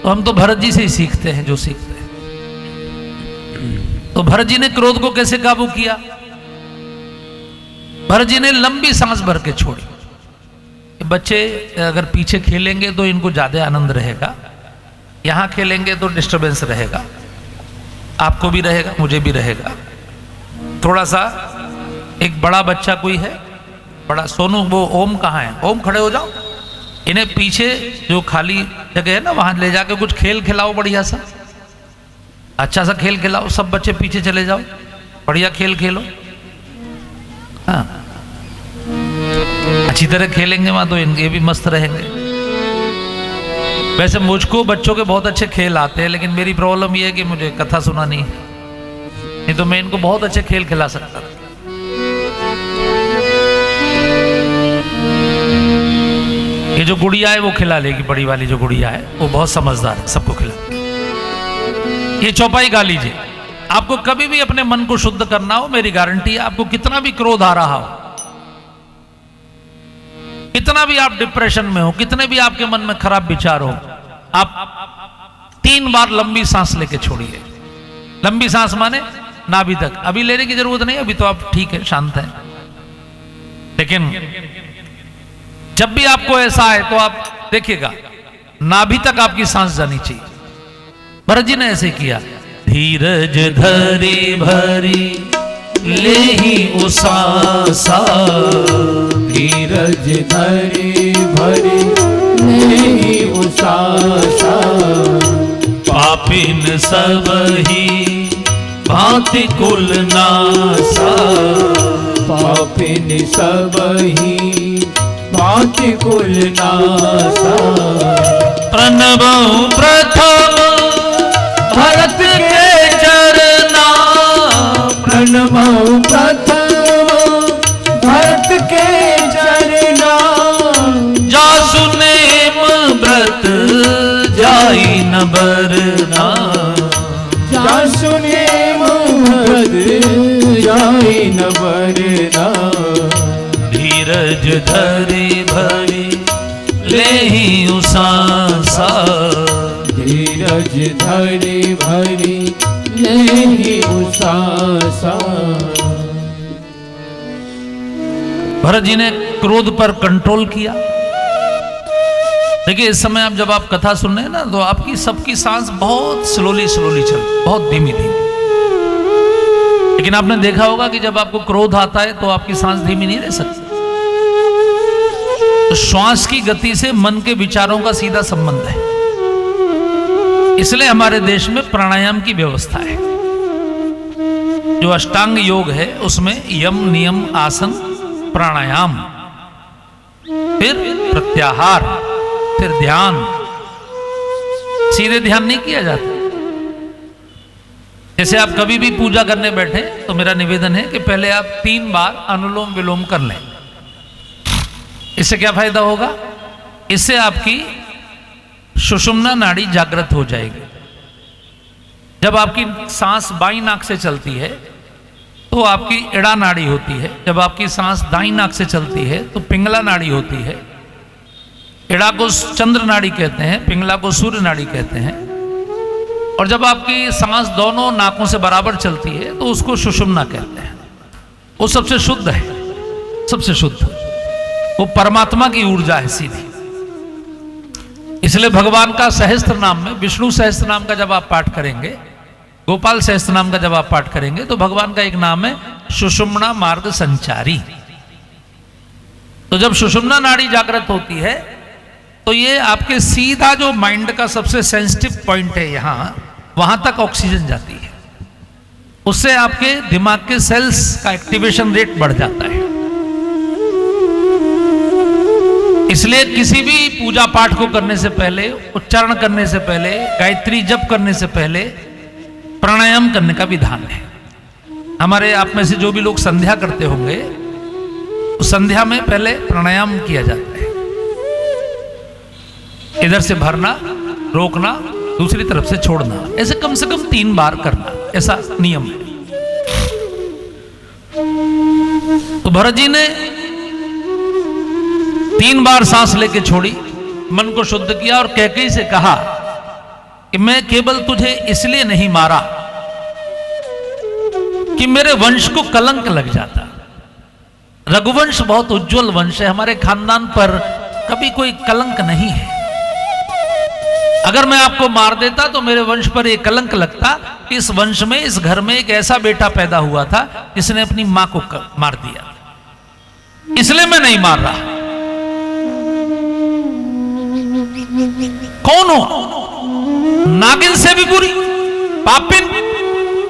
तो हम तो भरत जी से ही सीखते हैं जो सीखते हैं। तो भरत जी ने क्रोध को कैसे काबू किया? भरत जी ने लंबी सांस भर के छोड़ी। बच्चे अगर पीछे खेलेंगे तो इनको ज्यादा आनंद रहेगा, यहां खेलेंगे तो डिस्टरबेंस रहेगा, आपको भी रहेगा मुझे भी रहेगा। थोड़ा सा एक बड़ा बच्चा कोई है, बड़ा सोनू, वो ओम कहाँ है? ओम खड़े हो जाओ, इन्हें पीछे जो खाली जगह है ना वहां ले जाके कुछ खेल खिलाओ, बढ़िया सा अच्छा सा खेल खिलाओ। सब बच्चे पीछे चले जाओ, बढ़िया खेल खेलो। हाँ, अच्छी तरह खेलेंगे वहां तो ये भी मस्त रहेंगे। वैसे मुझको बच्चों के बहुत अच्छे खेल आते हैं, लेकिन मेरी प्रॉब्लम ये है कि मुझे कथा सुनानी है, नहीं तो मैं इनको बहुत अच्छे खेल खिला सकता था। ये जो गुड़िया है वो खिला लेगी, बड़ी वाली जो गुड़िया है वो बहुत समझदार है, सबको खिला। ये चौपाई गा लीजिए। आपको कभी भी अपने मन को शुद्ध करना हो, मेरी गारंटी है, आपको कितना भी क्रोध आ रहा हो, कितना भी आप डिप्रेशन में हो, कितने भी आपके मन में खराब विचार हो, आप 3 बार लंबी सांस लेके छोड़िए। लंबी सांस माने नाभि तक। अभी लेने की जरूरत नहीं, अभी तो आप ठीक है, शांत हैं। लेकिन जब भी आपको ऐसा है तो आप देखिएगा नाभि तक आपकी सांस जानी चाहिए। भरत जी ने ऐसे किया, धीरज धरी भरी लेहि उसासा, धीरज धरी भरी लेहि उसासा, पापिन सबही भांति कुल नासा, पापिन सबही भांति कुल नासा, प्रणवं प्रथम भरत के चरना, प्रणमं प्रथम भरत के चरना, जासु नेम व्रत जाई न बरना, जासु नेम व्रत जाई न बरना, धीरज धरी भरी लेहि उसासा, धीरज धरी भरी लेहि उसासा। भरत जी ने क्रोध पर कंट्रोल किया। देखिए इस समय आप जब आप कथा सुन रहे हैं ना तो आपकी सबकी सांस बहुत स्लोली स्लोली चल, बहुत धीमी धीमी। लेकिन आपने देखा होगा कि जब आपको क्रोध आता है तो आपकी सांस धीमी नहीं रह सकती। तो श्वास की गति से मन के विचारों का सीधा संबंध है। इसलिए हमारे देश में प्राणायाम की व्यवस्था है। जो अष्टांग योग है उसमें यम नियम आसन प्राणायाम, फिर प्रत्याहार, फिर ध्यान। सीधे ध्यान नहीं किया जाता। जैसे आप कभी भी पूजा करने बैठे तो मेरा निवेदन है कि पहले आप 3 बार अनुलोम विलोम कर लें। इससे क्या फायदा होगा? इससे आपकी सुषुम्ना नाड़ी जागृत हो जाएगी। जब आपकी सांस बाईं नाक से चलती है तो आपकी इड़ा नाड़ी होती है। जब आपकी सांस दाईं नाक से चलती है तो पिंगला नाड़ी होती है। इड़ा को चंद्र नाड़ी कहते हैं, पिंगला को सूर्य नाड़ी कहते हैं। और जब आपकी सांस दोनों नाकों से बराबर चलती है तो उसको सुषुम्ना कहते हैं। वो सबसे शुद्ध है, सबसे शुद्ध। वो परमात्मा की ऊर्जा है सीधी। इसलिए भगवान का सहस्त्र नाम में, विष्णु सहस्त्र नाम का जब आप पाठ करेंगे, गोपाल सहस्त्र नाम का जब आप पाठ करेंगे तो भगवान का एक नाम है सुषुम्ना मार्ग संचारी। तो जब सुषुम्ना नाड़ी जागृत होती है तो ये आपके सीधा जो माइंड का सबसे सेंसिटिव पॉइंट है यहां, वहां तक ऑक्सीजन जाती है। उससे आपके दिमाग के सेल्स का एक्टिवेशन रेट बढ़ जाता है। इसलिए किसी भी पूजा पाठ को करने से पहले, उच्चारण करने से पहले, गायत्री जप करने से पहले प्राणायाम करने का विधान है। हमारे आप में से जो भी लोग संध्या करते होंगे, उस संध्या में पहले प्राणायाम किया जाता है। इधर से भरना, रोकना, दूसरी तरफ से छोड़ना, ऐसे कम से कम 3 बार करना, ऐसा नियम है। तो भरत जी ने 3 बार सांस लेके छोड़ी, मन को शुद्ध किया और कैकेयी से कहा कि मैं केवल तुझे इसलिए नहीं मारा कि मेरे वंश को कलंक लग जाता। रघुवंश बहुत उज्जवल वंश है, हमारे खानदान पर कभी कोई कलंक नहीं है। अगर मैं आपको मार देता तो मेरे वंश पर एक कलंक लगता। इस वंश में, इस घर में एक ऐसा बेटा पैदा हुआ था जिसने अपनी मां को मार दिया, इसलिए मैं नहीं मार रहा। कौन हो? नागिन से भी बुरी, पापिन,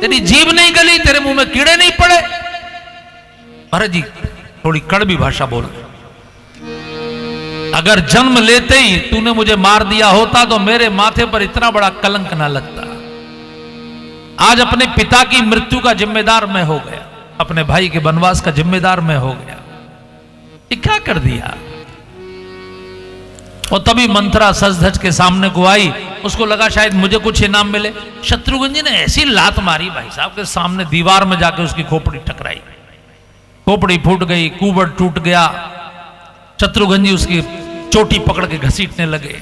तेरी जीभ नहीं गली, तेरे मुंह में कीड़े नहीं पड़े। भरत जी थोड़ी कड़वी भाषा बोल, अगर जन्म लेते ही तूने मुझे मार दिया होता तो मेरे माथे पर इतना बड़ा कलंक ना लगता। आज अपने पिता की मृत्यु का जिम्मेदार मैं हो गया, अपने भाई के वनवास का जिम्मेदार मैं हो गया। ये क्या कर दिया? और तभी मंथरा सज धज के सामने को आई। उसको लगा शायद मुझे कुछ इनाम मिले। शत्रुघ्न जी ने ऐसी लात मारी भाई साहब के सामने, दीवार में जाके उसकी खोपड़ी टकराई, खोपड़ी फूट गई, कुबड़ टूट गया। शत्रुघ्न जी उसकी चोटी पकड़ के घसीटने लगे।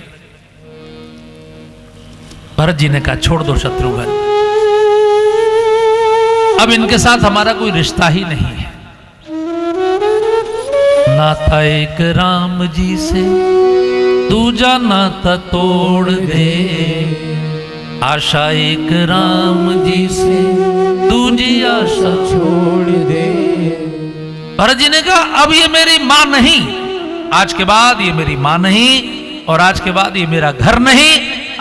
भरत जी ने कहा छोड़ दो शत्रुघ्न, अब इनके साथ हमारा कोई रिश्ता ही नहीं है। नाता एक राम जी से, दूजा नाता तोड़ दे। आशा एक राम जी से, दूजी आशा छोड़ दे। भरत जी ने कहा अब ये मेरी मां नहीं, आज के बाद ये मेरी मां नहीं, और आज के बाद ये मेरा घर नहीं,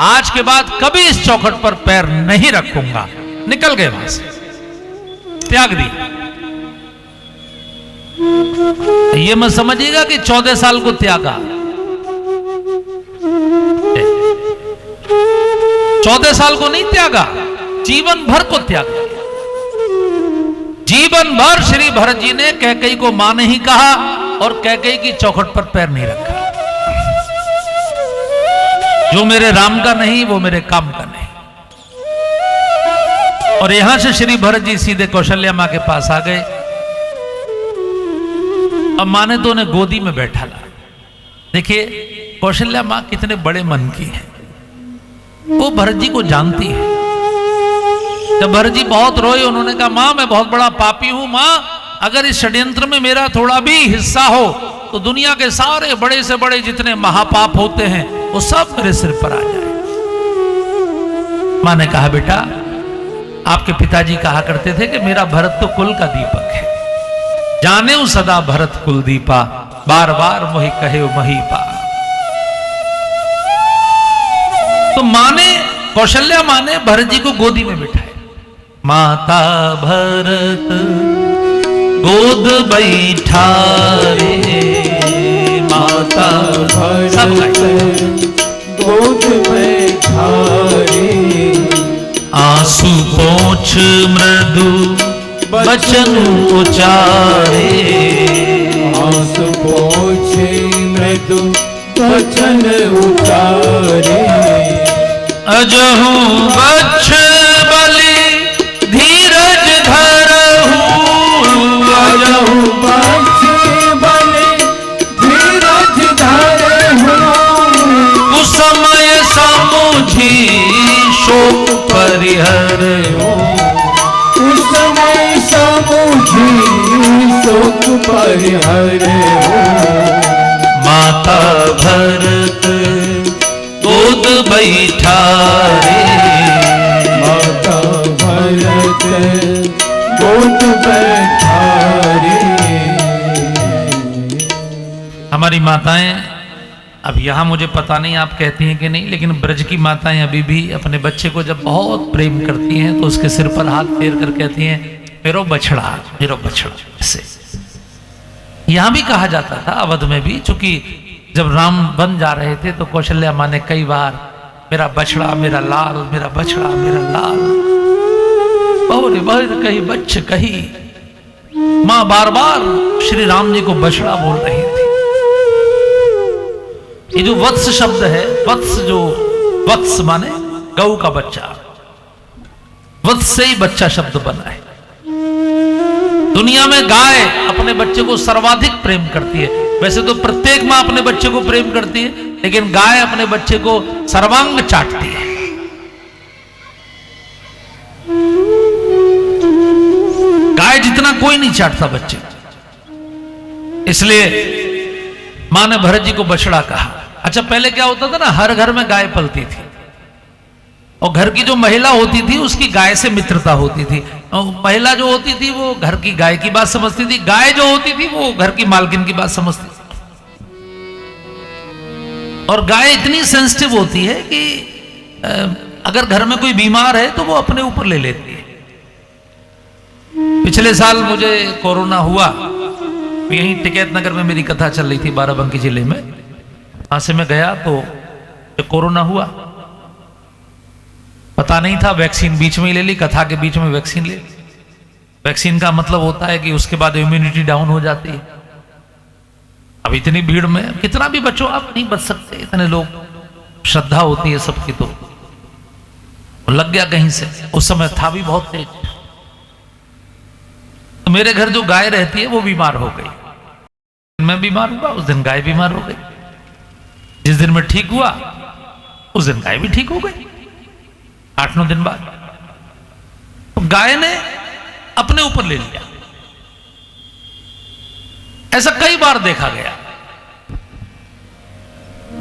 आज के बाद कभी इस चौखट पर पैर नहीं रखूंगा। निकल गए वहां से, त्याग दिया। ये मत समझिएगा कि 14 साल को त्यागा, 14 साल को नहीं त्यागा, जीवन भर को त्यागा। जीवन भर श्री भरत जी ने कैकेयी को मां नहीं कहा और कैकेयी की चौखट पर पैर नहीं रखा। जो मेरे राम का नहीं वो मेरे काम का नहीं। और यहां से श्री भरत जी सीधे कौशल्या मां के पास आ गए। अब मां ने तो उन्हें गोदी में बैठा ला। देखिए कौशल्या मां कितने बड़े मन की है, वो भरत जी को जानती है। जब भरत जी बहुत रोए, उन्होंने कहा मां मैं बहुत बड़ा पापी हूं, मां अगर इस षड्यंत्र में मेरा थोड़ा भी हिस्सा हो तो दुनिया के सारे बड़े से बड़े जितने महापाप होते हैं वो सब मेरे सिर पर आ जाए। मां ने कहा बेटा आपके पिताजी कहा करते थे कि मेरा भरत तो कुल का दीपक है, जाने सदा भरत कुल दीपा, बार बार मोहि कहे महीपा। तो मां ने, कौशल्या मां ने भरत जी को गोदी में बिठाया। माता भरत गोद बैठा रे, माता भरत गोद बैठा रे। आंसू पोंछ मृदु बचन उचारे, आंसू पोंछे मृदु बचन उचारे। अजहू बच्छ बलि धीरज धरहू, अजहू बच्छ बलि धीरज धरहू। कुसमय समुझी शोक परिहरहू, कुसमय समुझी शोक परिहरहू। माता भरत गोद बैठा रे, माता भरत गोद बैठा रे। हमारी माताएं, अब यहाँ मुझे पता नहीं आप कहती हैं कि नहीं, लेकिन ब्रज की माताएं अभी भी अपने बच्चे को जब बहुत प्रेम करती हैं तो उसके सिर पर हाथ फेर कर कहती हैं मेरो बछड़ा, मेरो बछड़ा। ऐसे यहाँ भी कहा जाता था, अवध में भी, चूंकि जब राम वन जा रहे थे तो कौशल्या मां ने कई बार मेरा बछड़ा मेरा लाल, मेरा बछड़ा मेरा लाल, बहुरे बहुरे कही बच्च कही। मां बार बार श्री राम जी को बछड़ा बोल रही थी। ये जो वत्स शब्द है, वत्स जो वत्स माने गऊ का बच्चा, वत्स से ही बच्चा शब्द बना है। दुनिया में गाय अपने बच्चे को सर्वाधिक प्रेम करती है। वैसे तो प्रत्येक मां अपने बच्चे को प्रेम करती है, लेकिन गाय अपने बच्चे को सर्वांग चाटती है। गाय जितना कोई नहीं चाटता बच्चे, इसलिए मां ने भरत जी को बछड़ा कहा। अच्छा पहले क्या होता था ना, हर घर में गाय पलती थी और घर की जो महिला होती थी उसकी गाय से मित्रता होती थी। और महिला जो होती थी वो घर की गाय की बात समझती थी, गाय जो होती थी वो घर की मालकिन की बात समझती थी। और गाय इतनी सेंसिटिव होती है कि अगर घर में कोई बीमार है तो वो अपने ऊपर ले लेती है। पिछले साल मुझे कोरोना हुआ, यहीं टिकैत नगर में मेरी कथा चल रही थी, बाराबंकी जिले में। वहां से मैं गया तो कोरोना हुआ, पता नहीं था, वैक्सीन बीच में ही ले ली, कथा के बीच में वैक्सीन ले ली। वैक्सीन का मतलब होता है कि उसके बाद इम्यूनिटी डाउन हो जाती है। अब इतनी भीड़ में कितना भी बचो आप नहीं बच सकते, इतने लोग, श्रद्धा होती है सबकी, तो लग गया कहीं से। उस समय था भी बहुत तेज। तो मेरे घर जो गाय रहती है वो बीमार हो गई, मैं बीमार हुआ, उस दिन गाय बीमार हो गई। जिस दिन मैं ठीक हुआ उस दिन गाय भी ठीक हो गई, 8-9 दिन बाद। तो गाय ने अपने ऊपर ले लिया। ऐसा कई बार देखा गया।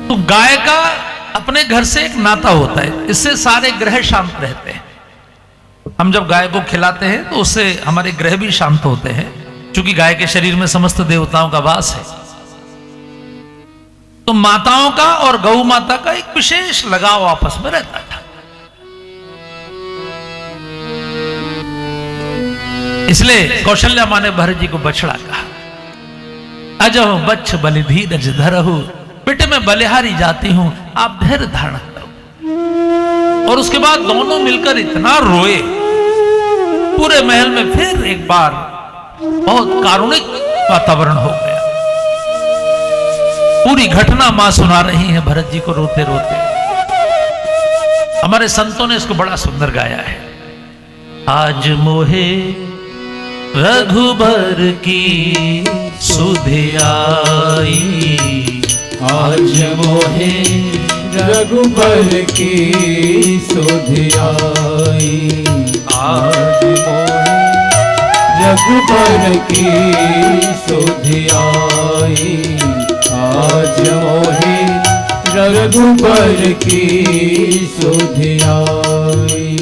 तो गाय का अपने घर से एक नाता होता है, इससे सारे ग्रह शांत रहते हैं। हम जब गाय को खिलाते हैं तो उससे हमारे ग्रह भी शांत होते हैं, क्योंकि गाय के शरीर में समस्त देवताओं का वास है। तो माताओं का और गौ माता का एक विशेष लगाव आपस में रहता था। इसलिए कौशल्या माँ ने भरत जी को बछड़ा कहा, अजह बच्छ बलि धीरज धरहु, बेटे मैं बलिहारी जाती हूं, आप धैर्य धारण करो। और उसके बाद दोनों मिलकर इतना रोए, पूरे महल में फिर एक बार बहुत कारुणिक वातावरण हो गया। पूरी घटना मां सुना रही है भरत जी को रोते रोते। हमारे संतों ने इसको बड़ा सुंदर गाया है। आज मोहे रघुबर की सुधि आई, आज मोहे रघुबर की सुधि आई, आज मोहे रघुबर की सुधि आई, आज मोहे रघुबर की सुधि आई।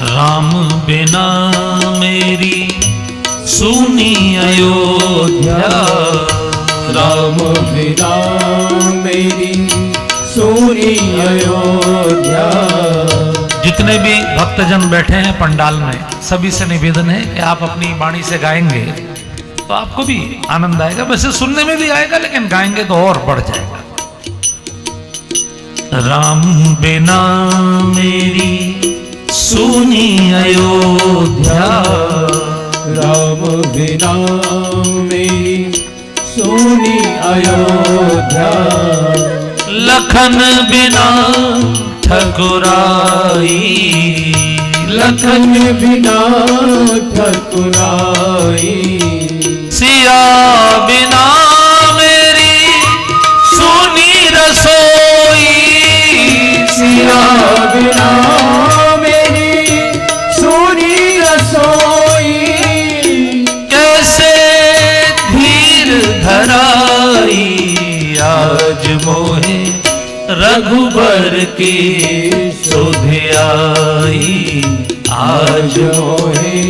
राम बिना मेरी सुनी अयोध्या, राम बिना मेरी सुनी अयोध्या। जितने भी भक्तजन बैठे हैं पंडाल में, सभी से निवेदन है कि आप अपनी वाणी से गाएंगे तो आपको भी आनंद आएगा। वैसे सुनने में भी आएगा, लेकिन गाएंगे तो और बढ़ जाएगा। राम बिना मेरी सुनी अयोध्या, राम बिना मेरी सुनी अयोध्या। लखन बिना ठकुराई, लखन बिना ठकुराई। सिया बिना मेरी सुनी रसोई, सिया बिना मेरी सुनी रसोई। कैसे धीर धराई, आज मोहे रघुबर की सुधि आई, आज मोहे।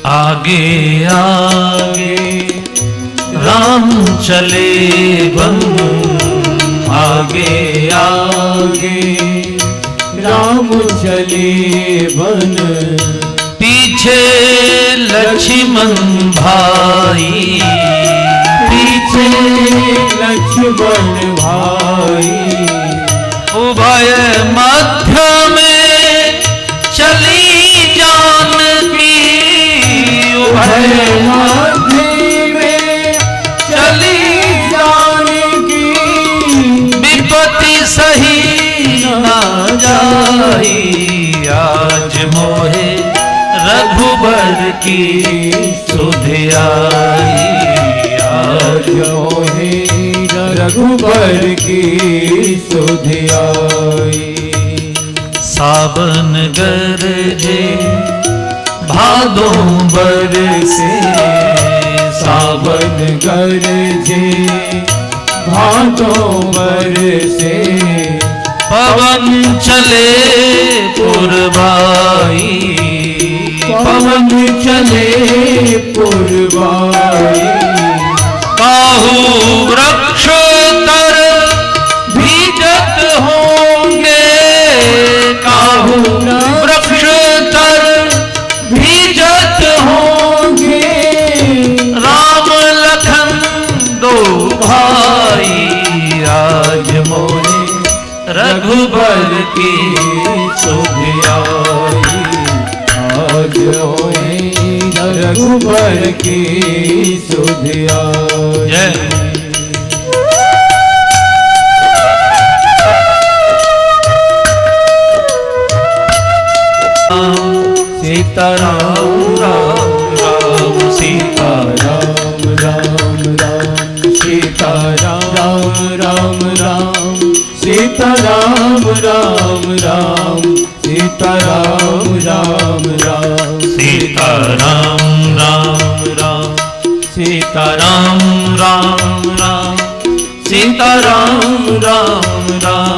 आगे आगे राम चले बन, आगे आगे राम चले बन। पीछे लक्ष्मण भाई, पीछे लक्ष्मण भाई। उभय मध्य में चली जानकी, उभय मध्य में चली जानकी। विपत्ति सही ना जाई, आज मोहे रघुबर की सुधि आई, आज मोहे रघुबर की सुधि आई। सावन गरजे भादो बरसे, सावन गरजे भादो बरसे। पवन चले पुरवाई, पवन चले पुरवाई। काहू वृक्ष तर भीजत होंगे, काहू वृक्ष तर भीजत होंगे। राम लखन दो भाई, आज मोरे रघुबर की सुध आई। आज मोरे रघुबर की सुध आई। जय सीताराम राम राम सीताराम राम राम सीताराम राम राम सीताराम राम राम सीताराम राम राम सीताराम राम राम सीताराम राम राम सीताराम राम राम।